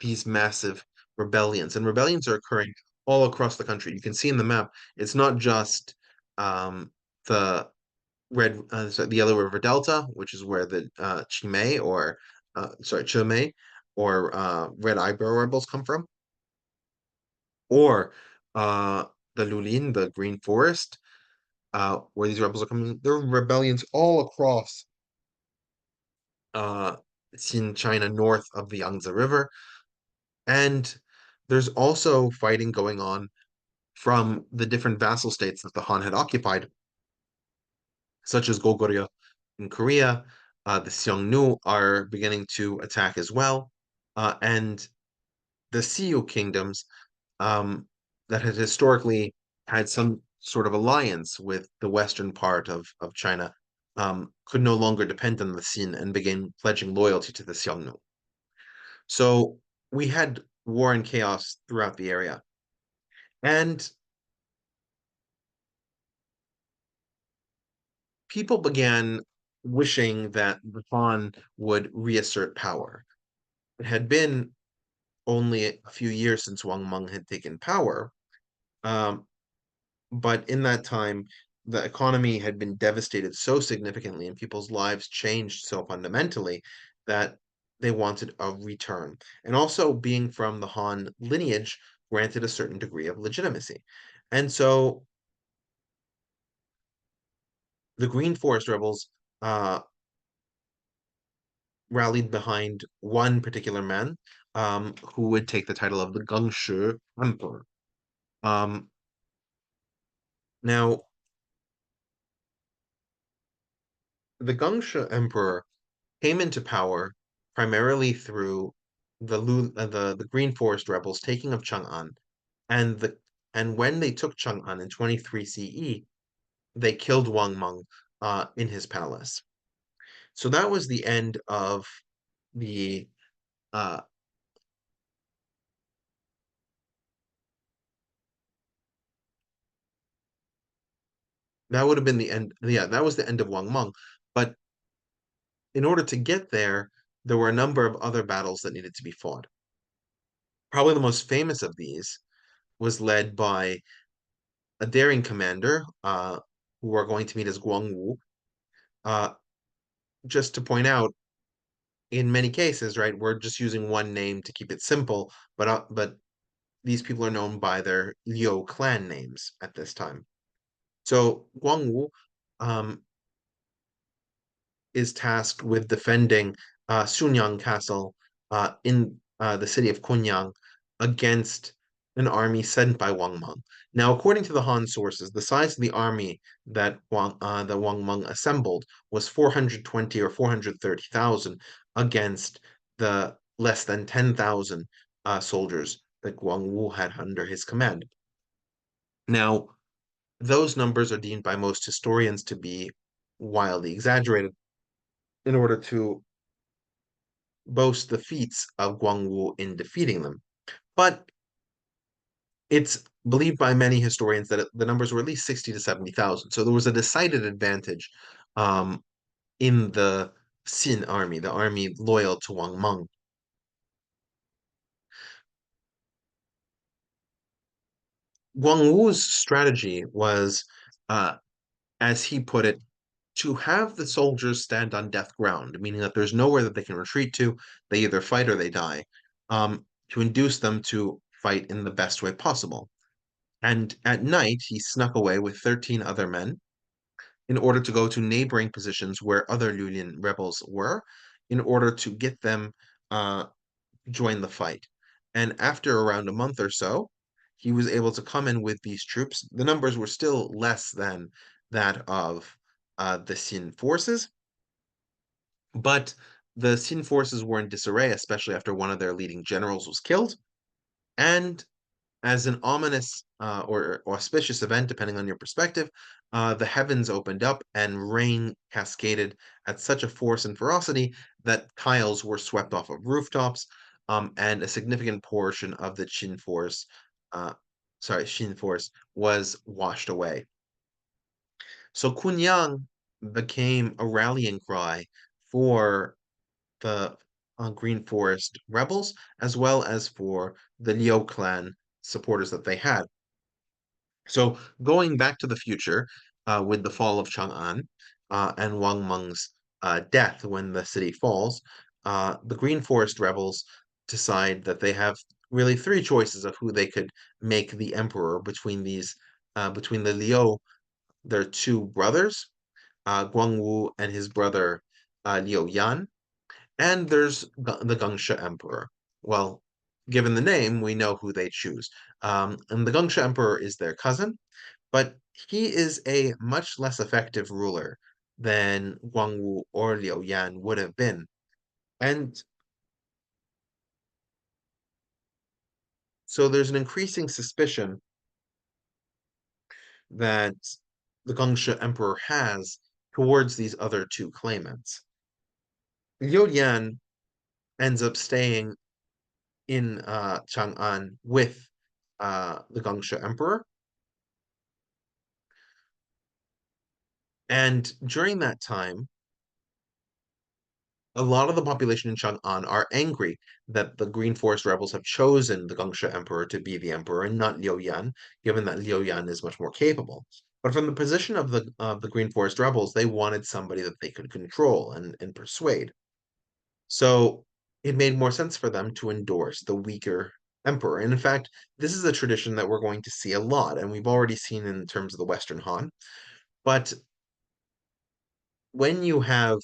these massive rebellions, and rebellions are occurring all across the country. You can see in the map, it's not just the the Yellow River Delta, which is where the Chimay or Red Eyebrow rebels come from, or the Lulin, the Green Forest, where these rebels are coming. There are rebellions all across uh, in China north of the Yangtze River. And there's also fighting going on from the different vassal states that the Han had occupied, such as Goguryeo in Korea. The Xiongnu are beginning to attack as well. And the Siu kingdoms that had historically had some sort of alliance with the western part of China could no longer depend on the Xin and began pledging loyalty to the Xiongnu. So we had war and chaos throughout the area. And people began wishing that the Han would reassert power. It had been only a few years since Wang Meng had taken power, um, but in that time, the economy had been devastated so significantly and people's lives changed so fundamentally that they wanted a return. And also, being from the Han lineage granted a certain degree of legitimacy. And so the Green Forest rebels uh, rallied behind one particular man who would take the title of the Gengshi Emperor. Um, Now, the Gengshi Emperor came into power primarily through the Green Forest rebels taking of Chang'an, and when they took Chang'an in 23 CE, they killed Wang Meng in his palace. So that was the end of the uh, that would have been the end. Yeah, that was the end of Wang Meng. But in order to get there, there were a number of other battles that needed to be fought. Probably the most famous of these was led by a daring commander who we're going to meet as Guangwu. Uh, just to point out, in many cases, right, we're just using one name to keep it simple, but these people are known by their Liu clan names at this time. So Guangwu um, is tasked with defending Sunyang Castle in the city of Kunyang against an army sent by Wang Meng. Now, according to the Han sources, the size of the army that Wang Meng assembled was 420 or 430,000 against the less than 10,000 soldiers that Guang Wu had under his command. Now, those numbers are deemed by most historians to be wildly exaggerated in order to boast the feats of Guangwu in defeating them. But it's believed by many historians that the numbers were at least 60 to 70,000. So there was a decided advantage um, in the Xin army, the army loyal to Wang Meng. Guangwu's strategy was, uh, as he put it, to have the soldiers stand on death ground, meaning that there's nowhere that they can retreat to. They either fight or they die, to induce them to fight in the best way possible. And at night, he snuck away with 13 other men in order to go to neighboring positions where other Lulin rebels were, in order to get them join the fight. And after around a month or so, he was able to come in with these troops. The numbers were still less than that of the Xin forces, but the Xin forces were in disarray, especially after one of their leading generals was killed. And As an ominous or auspicious event, depending on your perspective, the heavens opened up and rain cascaded at such a force and ferocity that tiles were swept off of rooftops, and a significant portion of the uh, Shin force was washed away. So Kunyang became a rallying cry for the Green Forest rebels, as well as for the Liu clan supporters that they had. So going back to the future, with the fall of Chang'an and Wang Meng's death when the city falls, the Green Forest rebels decide that they have really three choices of who they could make the emperor between the Liu, their two brothers, Guangwu and his brother Liu Yan, and there's the Gangsha Emperor. Well, given the name, we know who they choose. And the Gangsha Emperor is their cousin, but he is a much less effective ruler than Guangwu or Liu Yan would have been. And so there's an increasing suspicion that the Gangsha Emperor has towards these other two claimants. Liu Yan ends up staying in Chang'an with the Gangsha Emperor. And during that time, a lot of the population in Chang'an are angry that the Green Forest rebels have chosen the Gangsha Emperor to be the emperor and not Liu Yan, given that Liu Yan is much more capable. But from the position of the Green Forest rebels, they wanted somebody that they could control and persuade. So it made more sense for them to endorse the weaker emperor. And in fact, this is a tradition that we're going to see a lot, and we've already seen in terms of the Western Han. But when you have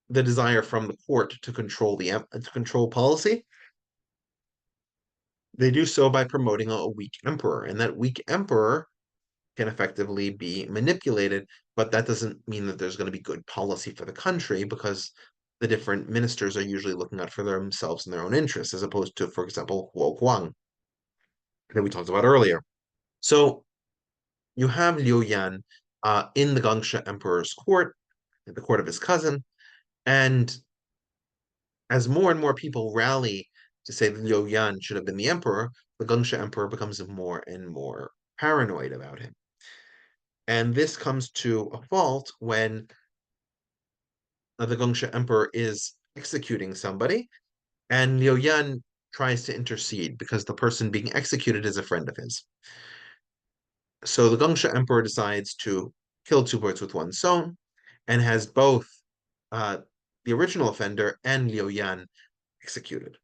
the desire from the court to control to control policy, they do so by promoting a weak emperor, and that weak emperor can effectively be manipulated. But that doesn't mean that there's going to be good policy for the country because the different ministers are usually looking out for themselves and their own interests, as opposed to, for example, Huo Guang that we talked about earlier. So you have Liu Yan in the Gangsha emperor's court, at the court of his cousin, and as more and more people rally to say that Liu Yan should have been the emperor, the Gangsha emperor becomes more and more paranoid about him. And this comes to a fault when the Gangsha emperor is executing somebody, and Liu Yan tries to intercede because the person being executed is a friend of his. So the Gangsha emperor decides to kill two birds with one stone and has both uh, the original offender and Liu Yan executed.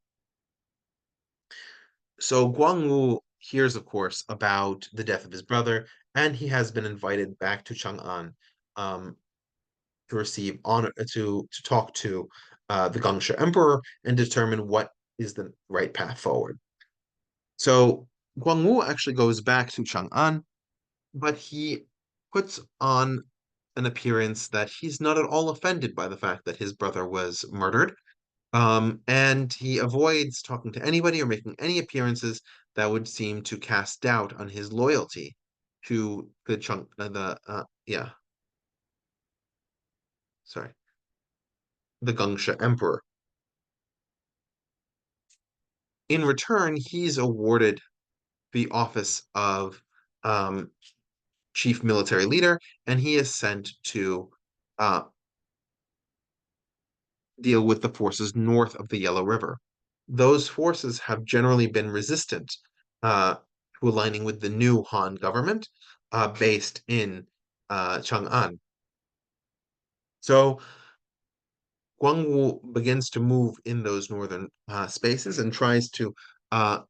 So Guangwu hears, of course, about the death of his brother, and he has been invited back to Chang'an um, to receive honor to talk to the Gangsha Emperor and determine what is the right path forward. So Guangwu actually goes back to Chang'an, but he puts on an appearance that he's not at all offended by the fact that his brother was murdered. And he avoids talking to anybody or making any appearances that would seem to cast doubt on his loyalty to sorry, the Gangsha Emperor. In return, he's awarded the office of um, chief military leader, and he is sent to uh, deal with the forces north of the Yellow River. Those forces have generally been resistant to aligning with the new Han government based in Chang'an. So Guangwu begins to move in those northern spaces and tries to uh,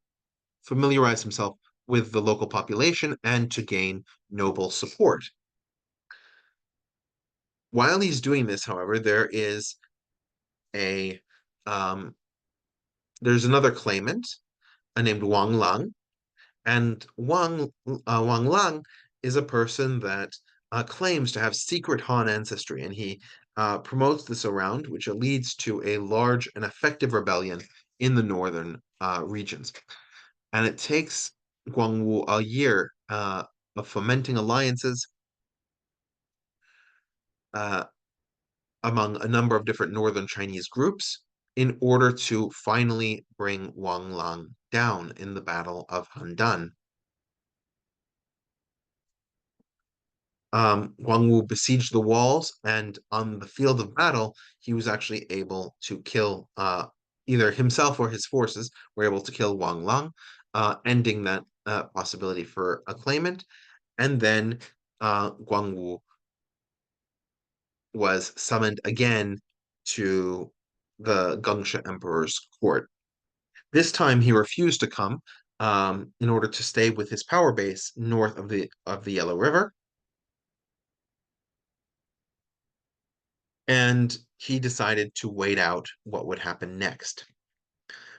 familiarize himself with the local population and to gain noble support. While he's doing this, however, a um, there's another claimant named Wang Lang, and Wang Lang is a person that claims to have secret Han ancestry, and he promotes this around, which leads to a large and effective rebellion in the northern regions. And it takes Guangwu a year of fomenting alliances uh, among a number of different northern Chinese groups in order to finally bring Wang Lang down in the Battle of Handan. Guang Wu besieged the walls, and on the field of battle, he was actually able to kill either himself or his forces were able to kill Wang Lang, ending that possibility for a claimant. And then Guang Wu was summoned again to the Gangsha Emperor's court. This time he refused to come in order to stay with his power base north of the Yellow River. And he decided to wait out what would happen next.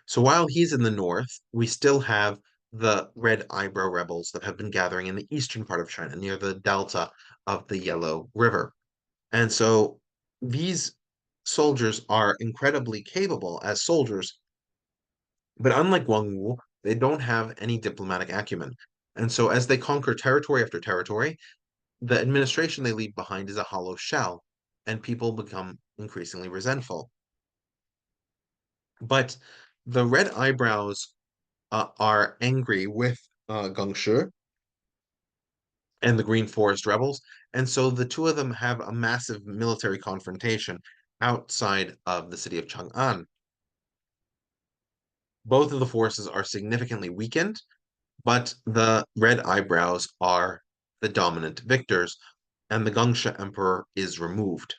So while he's in the north, we still have the Red Eyebrow rebels that have been gathering in the eastern part of China, near the delta of the Yellow River. And so these soldiers are incredibly capable as soldiers, but unlike Wang Wu, they don't have any diplomatic acumen. And so as they conquer territory after territory, the administration they leave behind is a hollow shell, and people become increasingly resentful. But the Red Eyebrows are angry with Gongshi and the Green Forest rebels, and so the two of them have a massive military confrontation outside of the city of Chang'an. Both of the forces are significantly weakened, but the Red Eyebrows are the dominant victors, and the Gangsha Emperor is removed.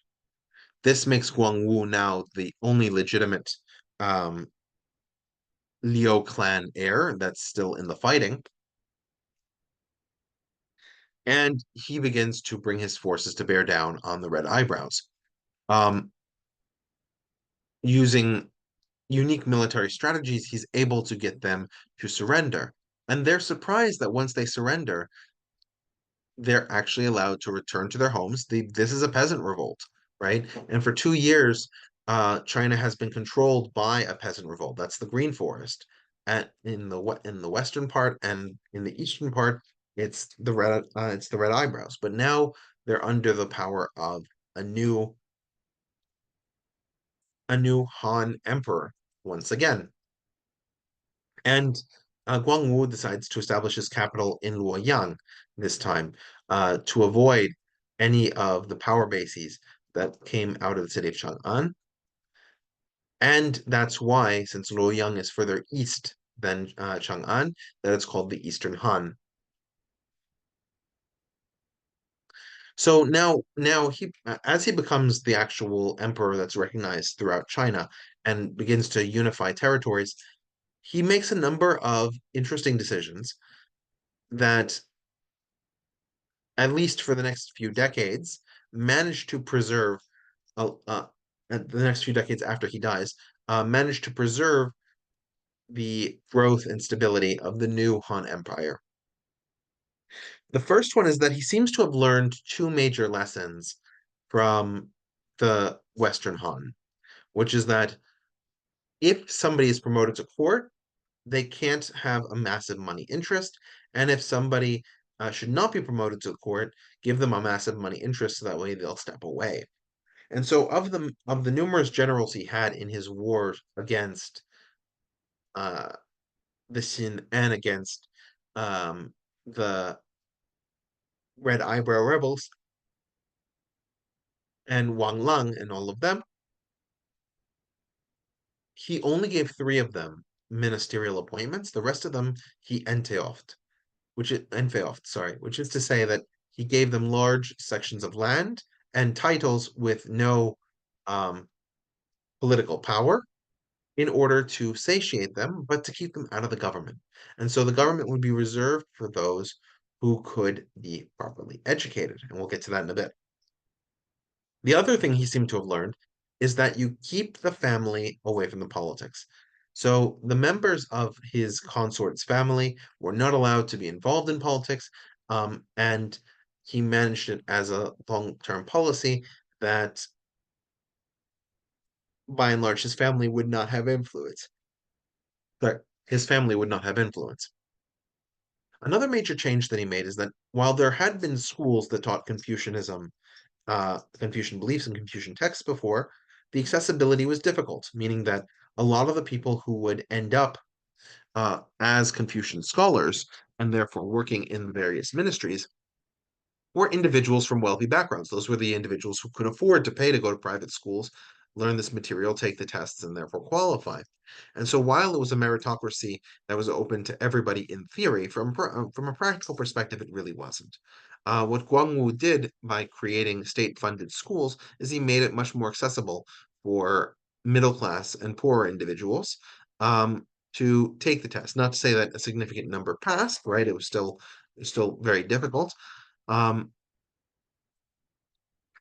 This makes Guangwu now the only legitimate um, Liu clan heir that's still in the fighting. And he begins to bring his forces to bear down on the Red Eyebrows. Um, Using unique military strategies, he's able to get them to surrender. And they're surprised that once they surrender, they're actually allowed to return to their homes. This is a peasant revolt, right? And for 2 years, China has been controlled by a peasant revolt. That's the Green Forest. In the western part and in the eastern part, it's the Red Eyebrows. But now they're under the power of a new a new Han emperor once again. And Guangwu decides to establish his capital in Luoyang this time to avoid any of the power bases that came out of the city of Chang'an. And that's why, since Luoyang is further east than Chang'an, that it's called the Eastern Han. So now as he becomes the actual emperor that's recognized throughout China and begins to unify territories, he makes a number of interesting decisions that, at least for the next few decades, managed to preserve, the next few decades after he dies, managed to preserve the growth and stability of the new Han Empire. The first one is that he seems to have learned two major lessons from the Western Han, which is that if somebody is promoted to court, they can't have a massive money interest. And if somebody should not be promoted to the court, give them a massive money interest so that way they'll step away. And so of the numerous generals he had in his war against uh, the Xin and against the Red Eyebrow rebels and Wang Lang and all of them, he only gave three of them ministerial appointments. The rest of them he enteoffed, which is to say that he gave them large sections of land and titles with no um, political power in order to satiate them, but to keep them out of the government. And so the government would be reserved for those who could be properly educated. And we'll get to that in a bit. The other thing he seemed to have learned is that you keep the family away from the politics. So the members of his consort's family were not allowed to be involved in politics, and he managed it as a long-term policy that by and large, his family would not have influence. But his family would not have influence. Another major change that he made is that while there had been schools that taught Confucian beliefs and Confucian texts before, the accessibility was difficult, meaning that a lot of the people who would end up as Confucian scholars and therefore working in various ministries were individuals from wealthy backgrounds. Those were the individuals who could afford to pay to go to private schools, learn this material, take the tests, and therefore qualify. And so, while it was a meritocracy that was open to everybody in theory, from a practical perspective, it really wasn't. What Guangwu did by creating state-funded schools is he made it much more accessible for middle class and poorer individuals to take the test. Not to say that a significant number passed, right? It was still very difficult. Um,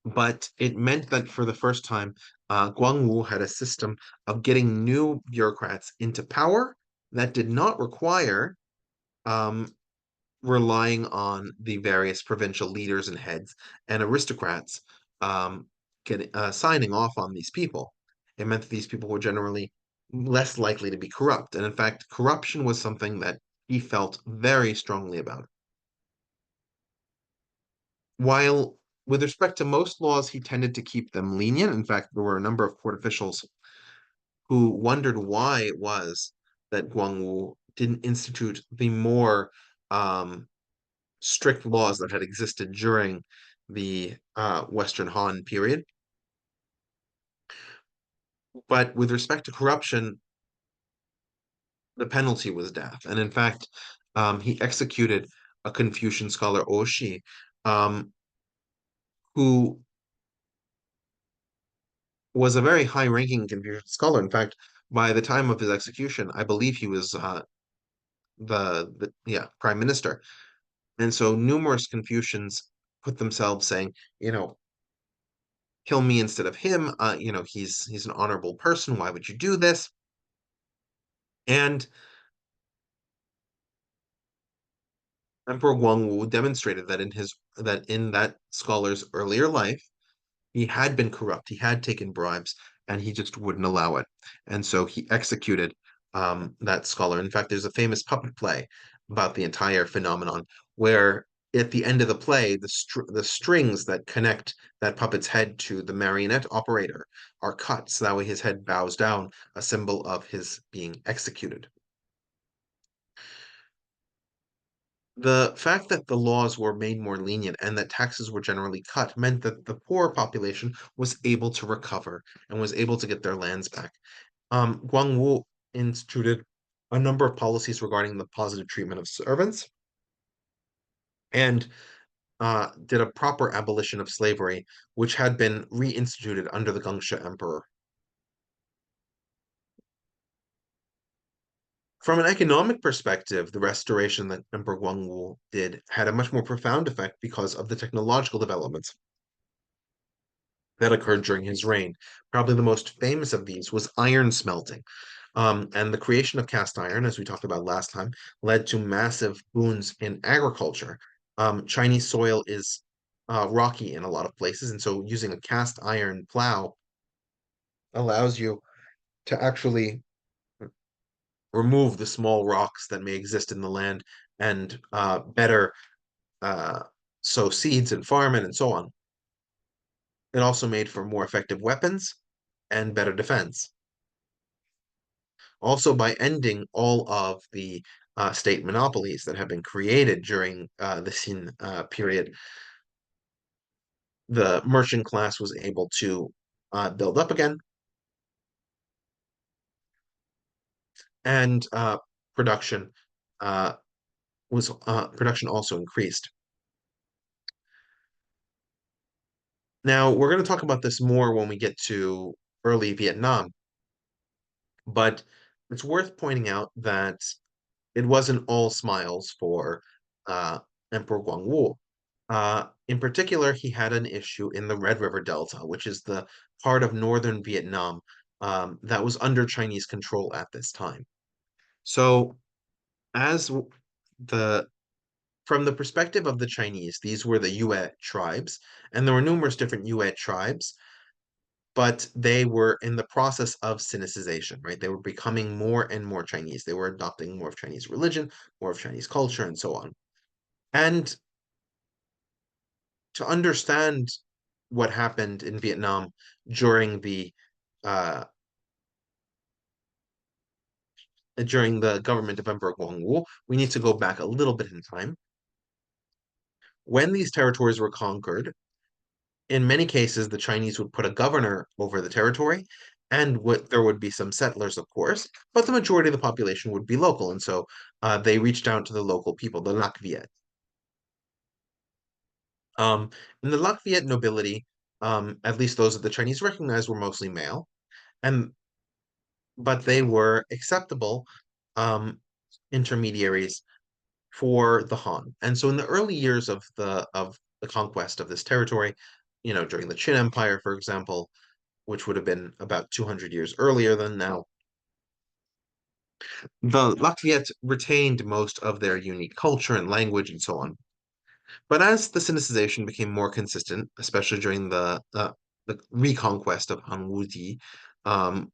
but it meant that for the first time, Guangwu had a system of getting new bureaucrats into power that did not require um, relying on the various provincial leaders and heads and aristocrats signing off on these people. It meant that these people were generally less likely to be corrupt. And in fact, corruption was something that he felt very strongly about. While with respect to most laws, he tended to keep them lenient. In fact, there were a number of court officials who wondered why it was that Guangwu didn't institute the more um, strict laws that had existed during the Western Han period. But with respect to corruption, the penalty was death. And in fact, he executed a Confucian scholar, Oshi, um, who was a very high-ranking Confucian scholar. In fact, by the time of his execution, I believe he was the prime minister. And so numerous Confucians put themselves saying, you know, kill me instead of him. He's an honorable person. Why would you do this? And Emperor Guangwu demonstrated that in that scholar's earlier life, he had been corrupt, he had taken bribes, and he just wouldn't allow it. And so he executed that scholar. In fact, there's a famous puppet play about the entire phenomenon where at the end of the play, the strings that connect that puppet's head to the marionette operator are cut, so that way his head bows down, a symbol of his being executed. The fact that the laws were made more lenient and that taxes were generally cut meant that the poor population was able to recover and was able to get their lands back. Guangwu instituted a number of policies regarding the positive treatment of servants and did a proper abolition of slavery, which had been reinstituted under the Gangsha Emperor. From an economic perspective, the restoration that Emperor Guangwu did had a much more profound effect because of the technological developments that occurred during his reign. Probably the most famous of these was iron smelting. And the creation of cast iron, as we talked about last time, led to massive boons in agriculture. Chinese soil is rocky in a lot of places, and so using a cast iron plow allows you to actually remove the small rocks that may exist in the land and better uh, sow seeds and farm it and so on. It also made for more effective weapons and better defense. Also, by ending all of the state monopolies that have been created during the Xin period, the merchant class was able to build up again, and production uh, production also increased. Now, we're going to talk about this more when we get to early Vietnam, but it's worth pointing out that it wasn't all smiles for uh, Emperor Guangwu. In particular, he had an issue in the Red River Delta, which is the part of northern Vietnam that was under Chinese control at this time. So, as the from the perspective of the Chinese, these were the Yue tribes, and there were numerous different Yue tribes. but they were in the process of Sinicization, right? They were becoming more and more Chinese. They were adopting more of Chinese religion, more of Chinese culture, and so on. And to understand what happened in Vietnam during the uh, during the government of Emperor Guangwu, we need to go back a little bit in time. When these territories were conquered, in many cases, the Chinese would put a governor over the territory, and there would be some settlers, of course, but the majority of the population would be local, and so they reached out to the local people, the Lac Viet. And the Lac Viet nobility, at least those that the Chinese recognized, were mostly male, and but they were acceptable um, intermediaries for the Han. And so in the early years of the conquest of this territory, during the Qin Empire, for example, which would have been about 200 years earlier than now, the Latviyats retained most of their unique culture and language and so on. But as the Sinicization became more consistent, especially during the reconquest of Hanwudi, um,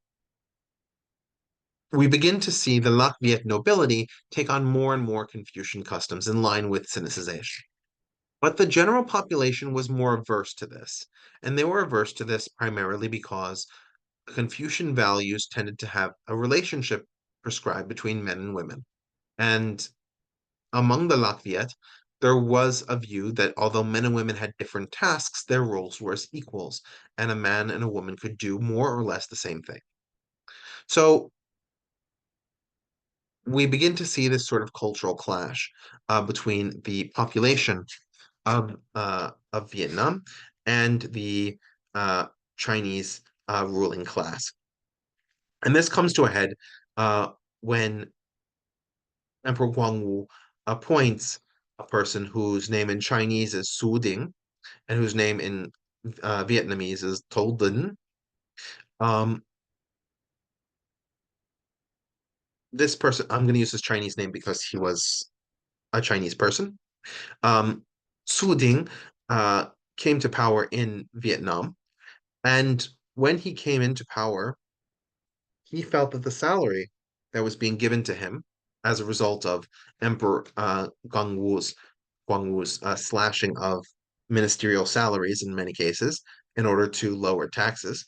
we begin to see the Latviat nobility take on more and more Confucian customs in line with Sinicization. But the general population was more averse to this, and they were averse to this primarily because Confucian values tended to have a relationship prescribed between men and women. And among the Latviat, there was a view that although men and women had different tasks, their roles were as equals, and a man and a woman could do more or less the same thing. So we begin to see this sort of cultural clash between the population of Vietnam and the uh, Chinese ruling class. And this comes to a head when Emperor Guangwu appoints a person whose name in Chinese is Su Ding and whose name in Vietnamese is To Dinh. Um, this person, I'm going to use his Chinese name because he was a Chinese person. Um, Su Ding uh, came to power in Vietnam, and when he came into power, he felt that the salary that was being given to him as a result of Emperor Guangwu's slashing of ministerial salaries in many cases in order to lower taxes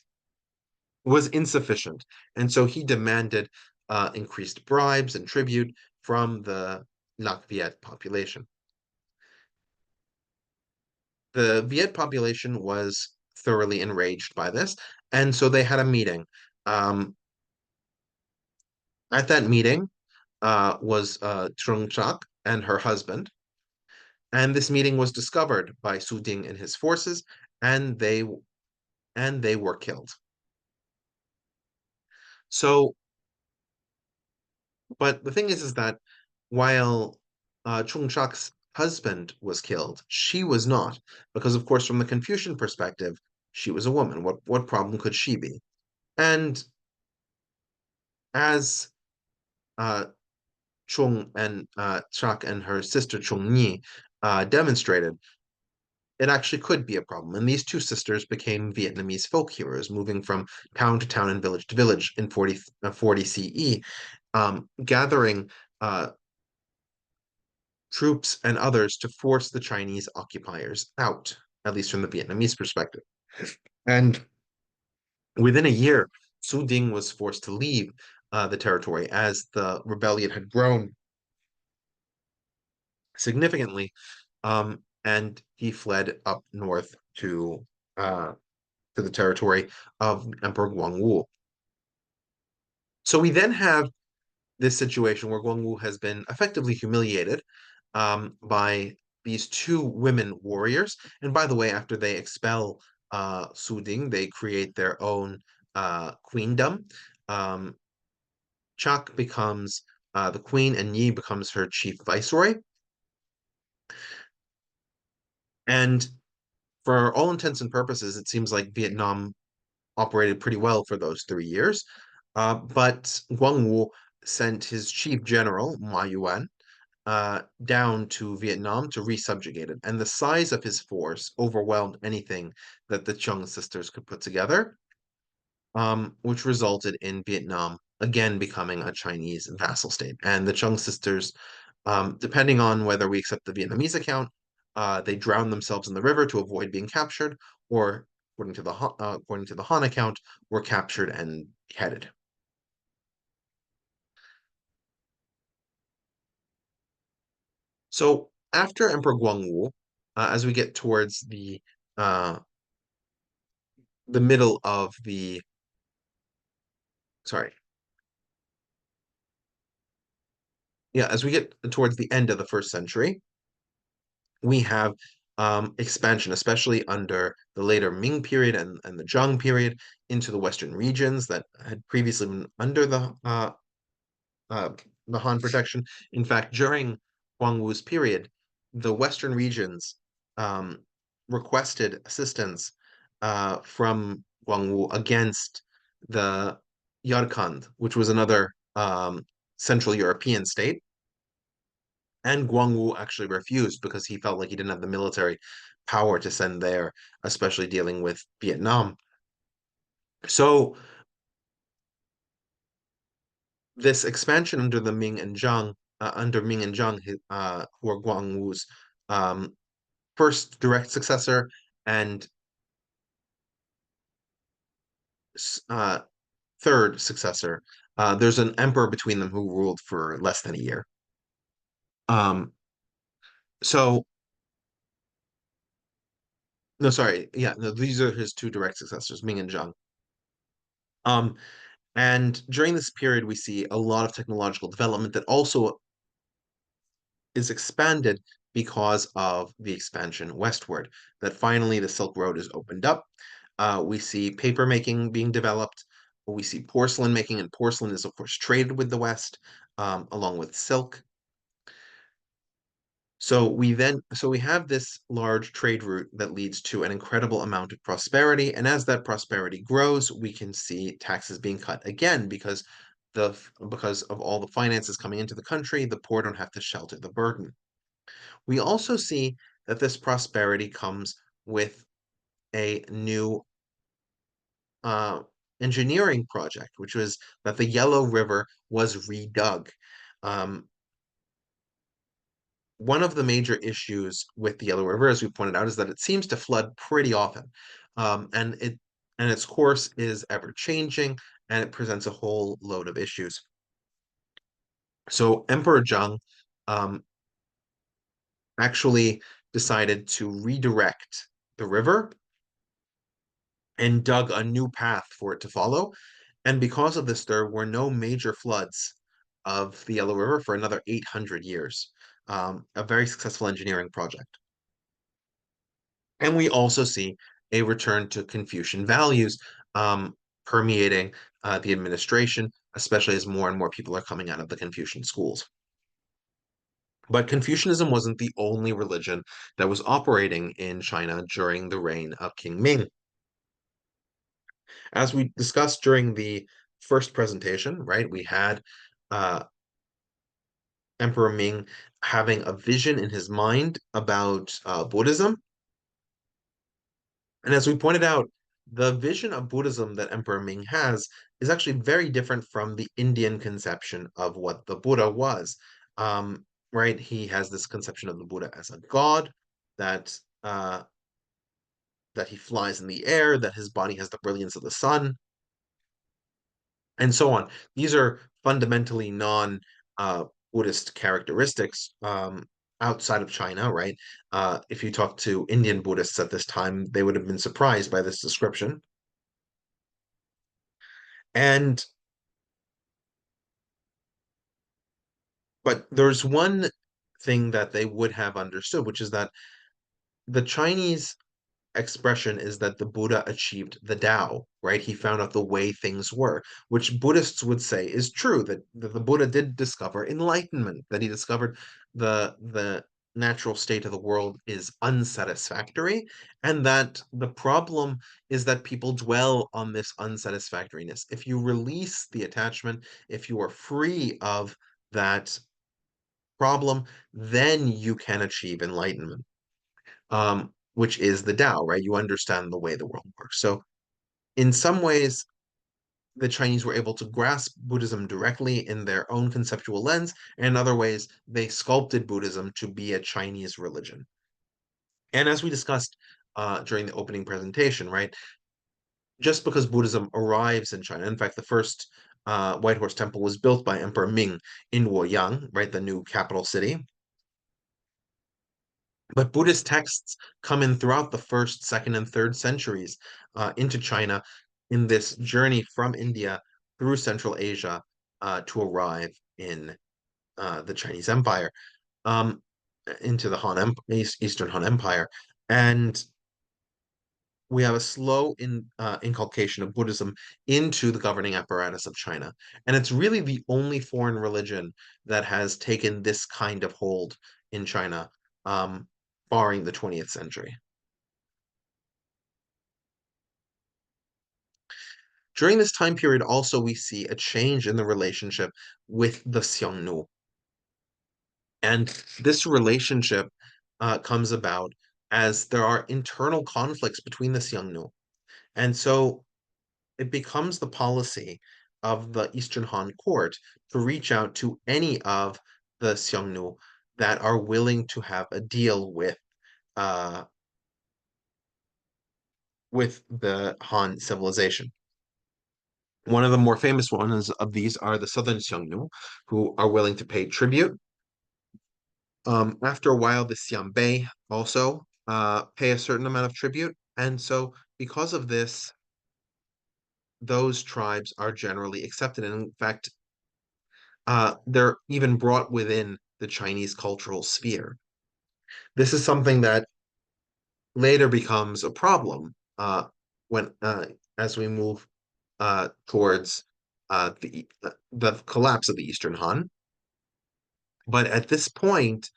was insufficient. And so he demanded increased bribes and tribute from the Lac Viet population. The Viet population was thoroughly enraged by this, and so they had a meeting. Um, at that meeting was Trung Trác and her husband, and this meeting was discovered by Su Ding and his forces, and they were killed. So, but the thing is that while Chung Chak's husband was killed, she was not, because of course, from the Confucian perspective, she was a woman. What problem could she be? And as uh, Chung and Chak and her sister Chung Ni demonstrated, it actually could be a problem. And these two sisters became Vietnamese folk heroes, moving from town to town and village to village in 40 CE, gathering troops and others to force the Chinese occupiers out, at least from the Vietnamese perspective. And within a year, Su Ding was forced to leave the territory as the rebellion had grown significantly, and he fled up north uh, to the territory of Emperor Guangwu. So we then have this situation where Guangwu has been effectively humiliated by these two women warriors. And by the way, after they expel Su Ding, they create their own queendom. Um, Chak becomes the queen, and Yi becomes her chief viceroy. And for all intents and purposes, it seems like Vietnam operated pretty well for those 3 years. But Guangwu sent his chief general, Ma Yuan, down to Vietnam to resubjugate it. And the size of his force overwhelmed anything that the Chung sisters could put together. which resulted in Vietnam again becoming a Chinese vassal state. And the Chung sisters, depending on whether we accept the Vietnamese account, they drowned themselves in the river to avoid being captured, or according to the Han account, were captured and beheaded. So after Emperor Guangwu, as we get towards uh, the middle of the sorry, yeah, as we get towards the end of the first century, we have expansion, especially under the later Ming period and the Zhang period, into the western regions that had previously been under uh, the Han protection. In fact, during Huang Wu's period, the western regions um, requested assistance from Huang Wu against the Yarkand, which was another Central European state. And Guangwu actually refused because he felt like he didn't have the military power to send there, especially dealing with Vietnam. So this expansion under the Ming and Zhang, under Ming and Zhang, who are Guangwu's um, first direct successor and uh, third successor. There's an emperor between them who ruled for less than a year. Um, so no, sorry, yeah, no, these are his two direct successors, Ming and Zhang. Um, And during this period, we see a lot of technological development that also is expanded because of the expansion westward. That finally the Silk Road is opened up. We see paper making being developed. We see porcelain making, and porcelain is, of course, traded with the West, along with silk. So we have this large trade route that leads to an incredible amount of prosperity, and as that prosperity grows, we can see taxes being cut again because of all the finances coming into the country, the poor don't have to shelter the burden. We also see that this prosperity comes with a new uh, engineering project, which was that the Yellow River was redug. Um, One of the major issues with the Yellow River, as we pointed out, is that it seems to flood pretty often, and its course is ever changing, and it presents a whole load of issues. So Emperor Zheng um, actually decided to redirect the river and dug a new path for it to follow. And because of this, there were no major floods of the Yellow River for another 800 years. A very successful engineering project. And we also see a return to Confucian values permeating the administration, especially as more and more people are coming out of the Confucian schools. But Confucianism wasn't the only religion that was operating in China during the reign of King Ming. As we discussed during the first presentation, right, we had uh, Emperor Ming having a vision in his mind about Buddhism. And as we pointed out, the vision of Buddhism that Emperor Ming has is actually very different from the Indian conception of what the Buddha was. Right? He has this conception of the Buddha as a god that that he flies in the air, that his body has the brilliance of the sun, and so on. These are fundamentally non Buddhist characteristics outside of China, right? If you talk to Indian Buddhists at this time, they would have been surprised by this description. And but there's one thing that they would have understood, which is that the Chinese expression is that the Buddha achieved the Tao, right? He found out the way things were, which Buddhists would say is true, that the Buddha did discover enlightenment, that he discovered the natural state of the world is unsatisfactory, and that the problem is that people dwell on this unsatisfactoriness. If you release the attachment, if you are free of that problem, then you can achieve enlightenment, which is the Tao, right? You understand the way the world works. So, in some ways, the Chinese were able to grasp Buddhism directly in their own conceptual lens, and in other ways, they sculpted Buddhism to be a Chinese religion. And as we discussed during the opening presentation, right, just because Buddhism arrives in China, in fact, the first White Horse Temple was built by Emperor Ming in Luoyang, right, the new capital city. But Buddhist texts come in throughout the first, second, and third centuries into China in this journey from India through Central Asia to arrive in the Chinese Empire, um, into the Eastern Han Empire. And we have a slow inculcation of Buddhism into the governing apparatus of China. And it's really the only foreign religion that has taken this kind of hold in China, um, barring the 20th century. During this time period, also, we see a change in the relationship with the Xiongnu. And this relationship comes about as there are internal conflicts between the Xiongnu. And so it becomes the policy of the Eastern Han court to reach out to any of the Xiongnu that are willing to have a deal uh, with the Han civilization. One of the more famous ones of these are the Southern Xiongnu, who are willing to pay tribute. After a while, the Xianbei also pay a certain amount of tribute, and so because of this, those tribes are generally accepted. And in fact, they're even brought within the Chinese cultural sphere. This is something that later becomes a problem when as we move towards the collapse of the Eastern Han. But at this point,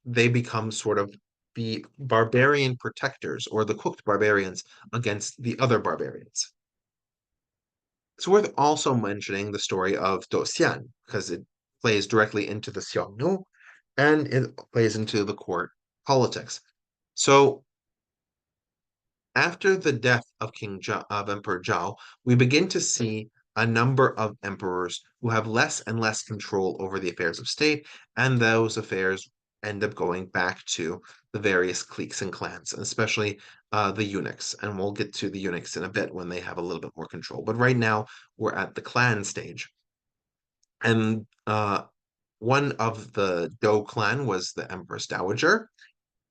they become sort of the barbarian protectors or the cooked barbarians against the other barbarians. It's worth also mentioning the story of Dosian because it plays directly into the Xiongnu and it plays into the court politics. So after the death of Emperor Zhao, we begin to see a number of emperors who have less and less control over the affairs of state, and those affairs end up going back to the various cliques and clans, especially the eunuchs. And we'll get to the eunuchs in a bit when they have a little bit more control. But right now, we're at the clan stage. And one of the Dou clan was the Empress Dowager,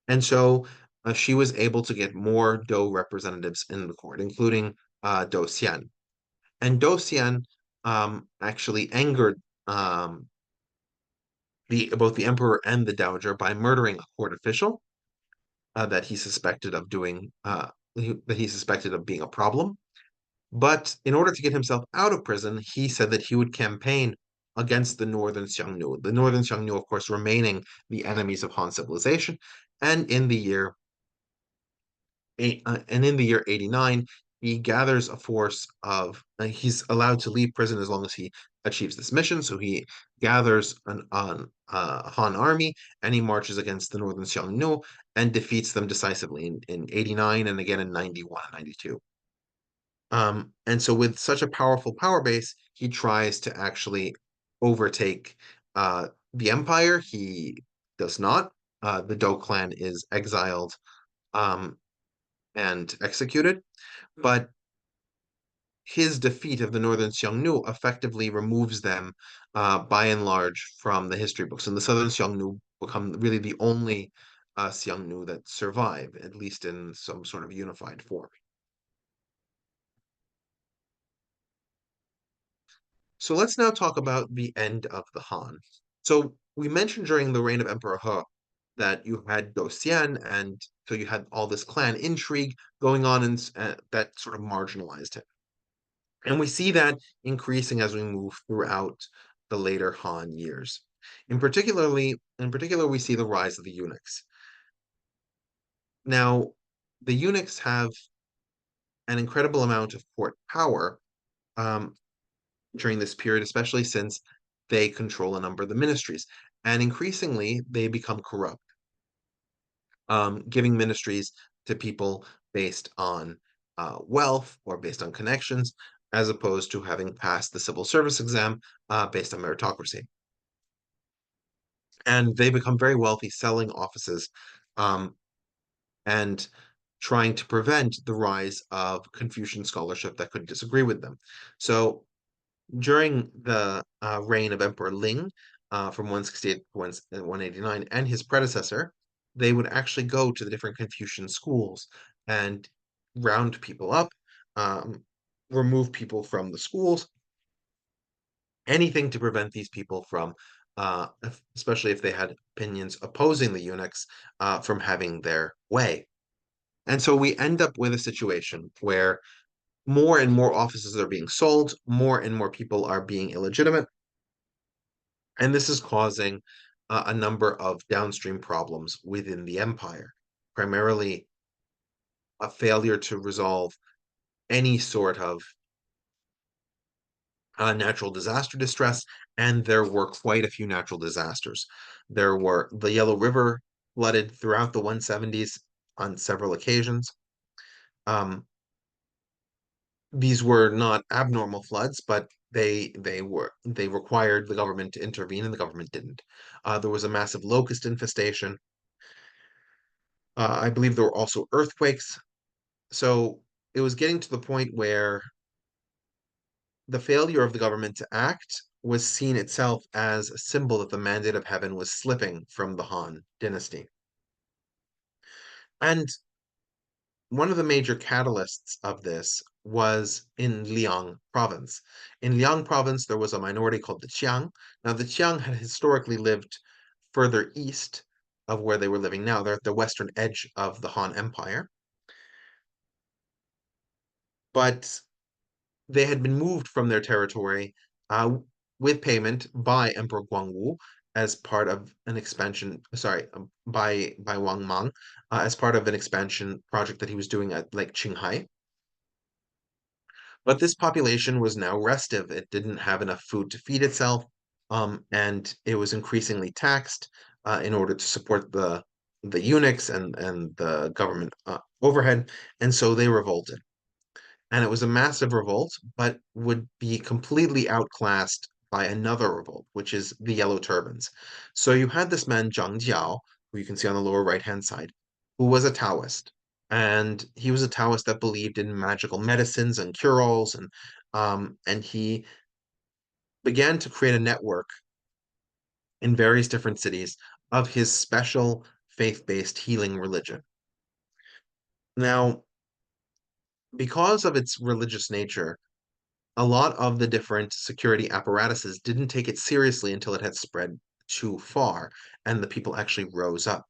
and so she was able to get more Dou representatives in the court, including Dou Xian. And Dou Xian actually angered both the emperor and the dowager by murdering a court official that he suspected of that he suspected of being a problem. But in order to get himself out of prison, he said that he would campaign against the Northern Xiongnu. The Northern Xiongnu, of course, remaining the enemies of Han civilization. And in the year and in the year 89, he gathers a force of, he's allowed to leave prison as long as he achieves this mission. So he gathers an Han army and he marches against the Northern Xiongnu and defeats them decisively in 89 and again in 91 and 92. And so with such a powerful power base, he tries to actually overtake the empire. He does not. The Dou clan is exiled um, and executed. But his defeat of the Northern Xiongnu effectively removes them, by and large, from the history books. And the Southern Xiongnu become really the only Xiongnu that survive, at least in some sort of unified form. So let's now talk about the end of the Han. So we mentioned during the reign of Emperor He that you had Dosian, and so you had all this clan intrigue going on, and that sort of marginalized him. And we see that increasing as we move throughout the later Han years. In particular, we see the rise of the eunuchs. Now, the eunuchs have an incredible amount of court power um, during this period, especially since they control a number of the ministries. And increasingly, they become corrupt, giving ministries to people based on wealth or based on connections. as opposed to having passed the civil service exam based on meritocracy. And they become very wealthy selling offices um, and trying to prevent the rise of Confucian scholarship that could disagree with them. So during the reign of Emperor Ling from 168 to 189 and his predecessor, they would actually go to the different Confucian schools and round people up, um, remove people from the schools, anything to prevent these people from, especially if they had opinions opposing the eunuchs, from having their way. And so we end up with a situation where more and more offices are being sold, more and more people are being illegitimate, and this is causing a number of downstream problems within the empire, primarily a failure to resolve any sort of natural disaster distress, and there were quite a few natural disasters. There were the Yellow River flooded throughout the 170s on several occasions. Um, these were not abnormal floods, but they required the government to intervene, and the government didn't. There was a massive locust infestation. I believe there were also earthquakes. So it was getting to the point where the failure of the government to act was seen itself as a symbol that the mandate of heaven was slipping from the Han dynasty. And one of the major catalysts of this was in Liang province. In Liang province, there was a minority called the Qiang. Now, the Qiang had historically lived further east of where they were living now. They're at the western edge of the Han Empire. But they had been moved from their territory with payment by Emperor Guangwu as part of an expansion, sorry, by Wang Mang as part of an expansion project that he was doing at Lake Qinghai. But this population was now restive. It didn't have enough food to feed itself, and it was increasingly taxed in order to support the eunuchs and the government overhead, and so they revolted. And it was a massive revolt, but would be completely outclassed by another revolt, which is the Yellow Turbans. So you had this man, Zhang Jiao, who you can see on the lower right-hand side, who was a Taoist. And he was a Taoist that believed in magical medicines and cure-alls, and he began to create a network in various different cities of his special faith-based healing religion. Now, because of its religious nature, a lot of the different security apparatuses didn't take it seriously until it had spread too far and the people actually rose up.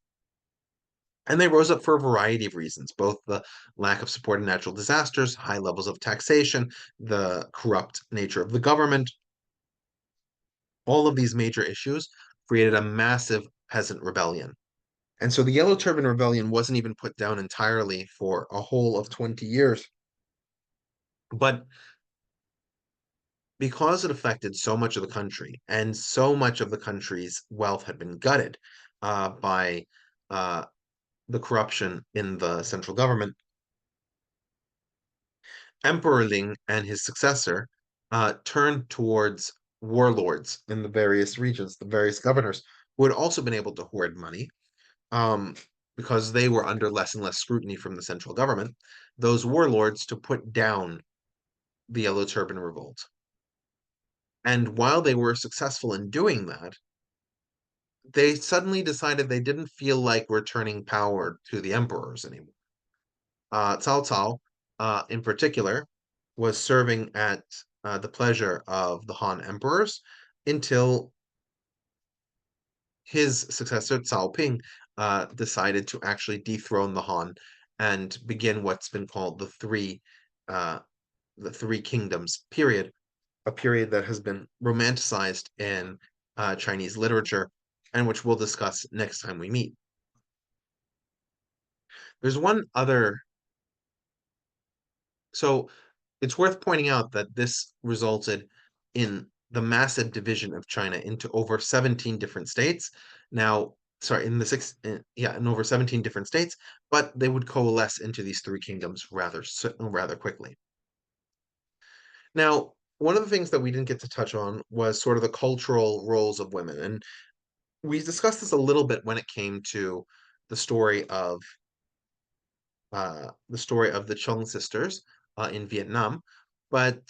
And they rose up for a variety of reasons, both the lack of support in natural disasters, high levels of taxation, the corrupt nature of the government. All of these major issues created a massive peasant rebellion. And so the Yellow Turban Rebellion wasn't even put down entirely for a whole of 20 years. But because it affected so much of the country and so much of the country's wealth had been gutted by uh, the corruption in the central government, Emperor Ling and his successor turned towards warlords in the various regions, the various governors who had also been able to hoard money um, because they were under less and less scrutiny from the central government, those warlords to put down the Yellow Turban Revolt. And while they were successful in doing that, they suddenly decided they didn't feel like returning power to the emperors anymore. Cao Cao, in particular, was serving at the pleasure of the Han emperors until his successor, Cao Ping, decided to actually dethrone the Han and begin what's been called uh, the Three Kingdoms period, a period that has been romanticized in Chinese literature and which we'll discuss next time we meet. There's one other, so it's worth pointing out that this resulted in the massive division of China into over 17 different states. Now, sorry, yeah, in over 17 different states, but they would coalesce into these three kingdoms rather quickly. Now, one of the things that we didn't get to touch on was sort of the cultural roles of women. And we discussed this a little bit when it came to the story of the story of the Chung sisters in Vietnam, but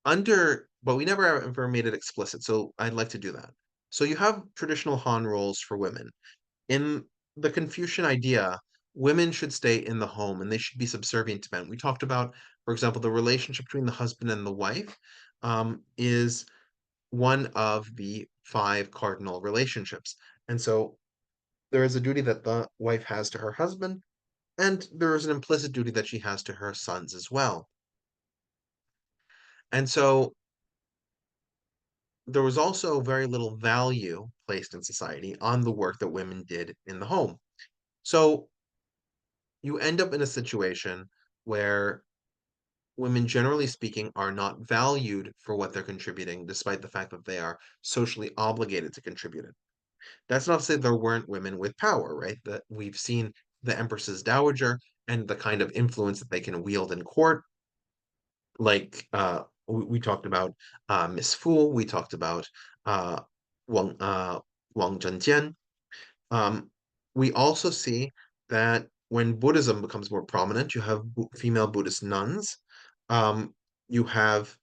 but we never ever made it explicit. So I'd like to do that. So you have traditional Han roles for women. In the Confucian idea, women should stay in the home and they should be subservient to men. We talked about, for example, the relationship between the husband and the wife is one of the five cardinal relationships. And so there is a duty that the wife has to her husband, and there is an implicit duty that she has to her sons as well. And so there was also very little value placed in society on the work that women did in the home. So you end up in a situation where women, generally speaking, are not valued for what they're contributing, despite the fact that they are socially obligated to contribute it. That's not to say there weren't women with power, right? That we've seen the Empress's Dowager and the kind of influence that they can wield in court. Like we talked about Miss Fu, we talked about uh, Wang Wang Zhenjian. Um, we also see that when Buddhism becomes more prominent, you have female Buddhist nuns. Um, you have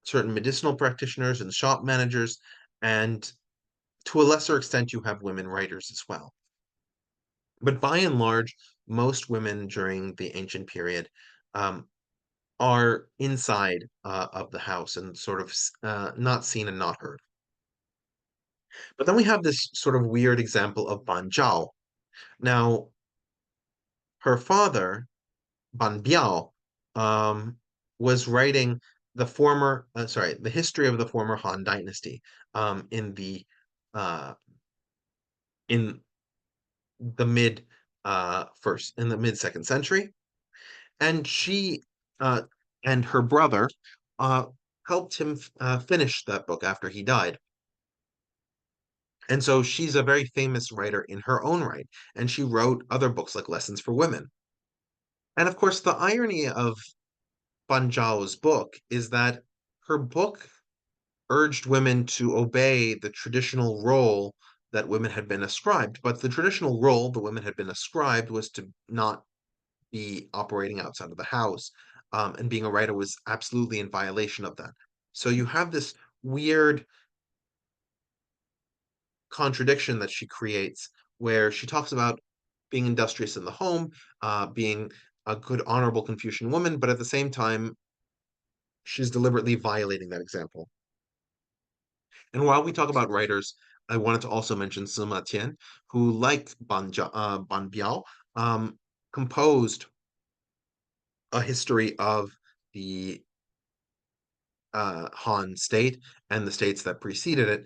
certain medicinal practitioners and shop managers, and to a lesser extent, you have women writers as well. But by and large, most women during the ancient period um, are inside of the house and sort of not seen and not heard. But then we have this sort of weird example of Ban Zhao. Now, her father, Ban Biao, um, was writing the history of the former Han dynasty um, in the uh, in the mid second century, and she uh, and her brother uh, helped him finish that book after he died. And so she's a very famous writer in her own right, and she wrote other books like Lessons for Women. And of course, the irony of Ban Zhao's book is that her book urged women to obey the traditional role that women had been ascribed. But the traditional role the women had been ascribed was to not be operating outside of the house. And being a writer was absolutely in violation of that. So you have this weird contradiction that she creates where she talks about being industrious in the home, being a good, honorable Confucian woman, but at the same time, she's deliberately violating that example. And while we talk about writers, I wanted to also mention Sima Tian, who, like Ban Biao, composed a history of the Han state and the states that preceded it.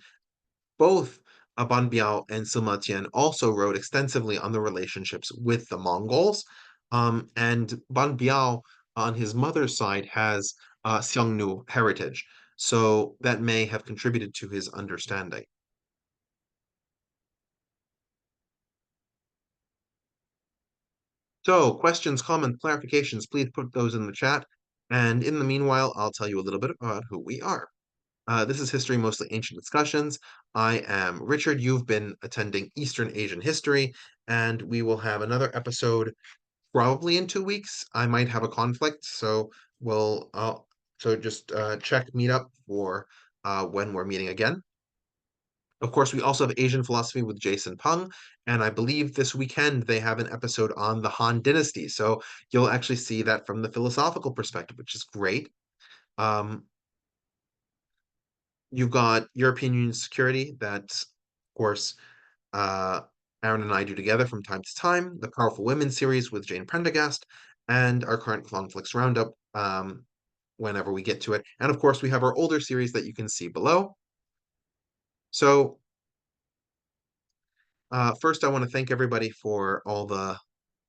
Both Ban Biao and Sima Tian also wrote extensively on the relationships with the Mongols. And Ban Biao, on his mother's side, has Xiongnu heritage. So that may have contributed to his understanding. So, questions, comments, clarifications, please put those in the chat. And in the meanwhile, I'll tell you a little bit about who we are. This is History Mostly Ancient Discussions. I am Richard. You've been attending Eastern Asian History, and we will have another episode probably in 2 weeks. I might have a conflict, so just check Meetup for when we're meeting again. Of course, we also have Asian Philosophy with Jason Peng, and I believe this weekend they have an episode on the Han Dynasty. So you'll actually see that from the philosophical perspective, which is great. Um, you've got European Union security that, of course, uh, Aaron and I do together from time to time, the Powerful Women series with Jane Prendergast, and our current conflicts roundup whenever we get to it. And of course, we have our older series that you can see below. So first, I want to thank everybody for all the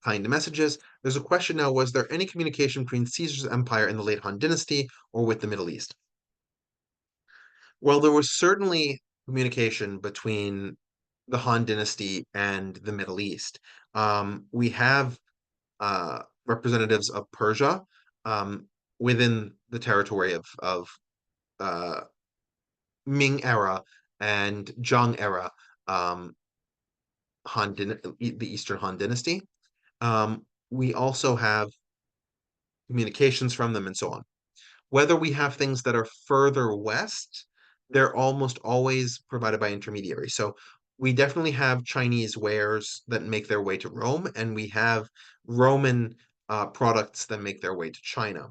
kind messages. There's a question now, was there any communication between Caesar's empire and the late Han dynasty or with the Middle East? Well, there was certainly communication between the Han dynasty and the Middle East. We have representatives of Persia, um, within the territory of uh, Ming era and Zhang era, um, the Eastern Han Dynasty. We also have communications from them and so on. Whether we have things that are further west, they're almost always provided by intermediaries. So we definitely have Chinese wares that make their way to Rome, and we have Roman products that make their way to China.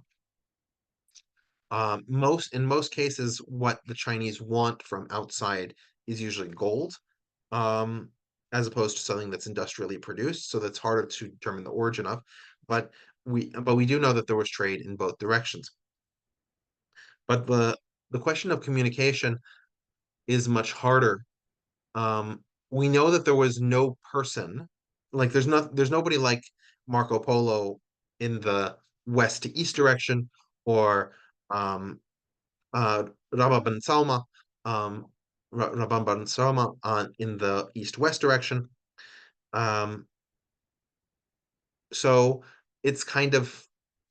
In most cases, what the Chinese want from outside is usually gold, um, as opposed to something that's industrially produced. So that's harder to determine the origin of. But we do know that there was trade in both directions. But the question of communication is much harder. We know that there was no person, like there's nobody like Marco Polo in the west to east direction, or um, uh, Rabban ben Salma, um, Rabban ben Salma in the east-west direction. Um, so it's kind of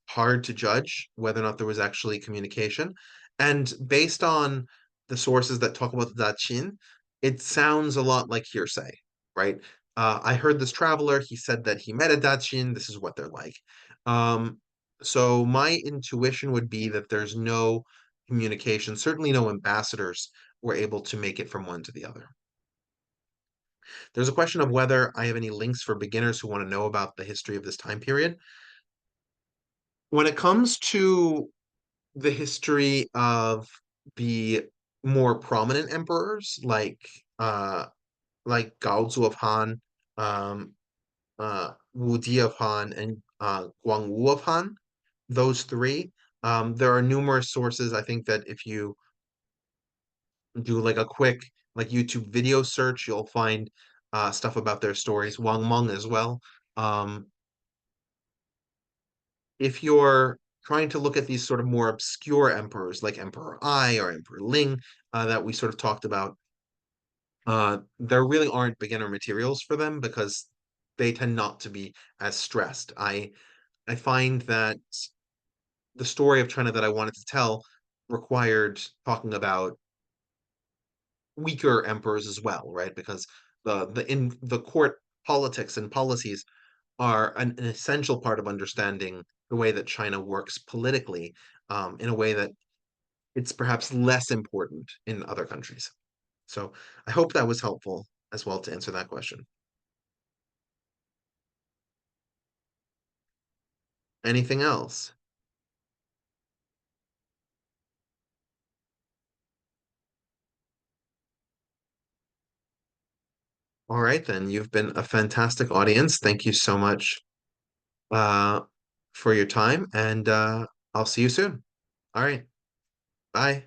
hard to judge whether or not there was actually communication. And based on the sources that talk about the Daqin, it sounds a lot like hearsay, right? I heard this traveler, he said that he met a Daqin, this is what they're like. Um, so my intuition would be that there's no communication, certainly no ambassadors were able to make it from one to the other. There's a question of whether I have any links for beginners who want to know about the history of this time period. When it comes to the history of the more prominent emperors, like Gaozu of Han, um, Wu Di of Han, and Guang Wu of Han, those three, there are numerous sources. I think that if you do like a quick like YouTube video search, you'll find stuff about their stories. Wang Meng as well. Um, if you're trying to look at these sort of more obscure emperors like Emperor Ai or Emperor Ling that we sort of talked about, there really aren't beginner materials for them because they tend not to be as stressed. I find that the story of China that I wanted to tell required talking about weaker emperors as well, right? Because the court politics and policies are an essential part of understanding the way that China works politically, in a way that it's perhaps less important in other countries. So I hope that was helpful as well to answer that question. Anything else? All right, then. You've been a fantastic audience. Thank you so much uh, for your time, and I'll see you soon. All right. Bye.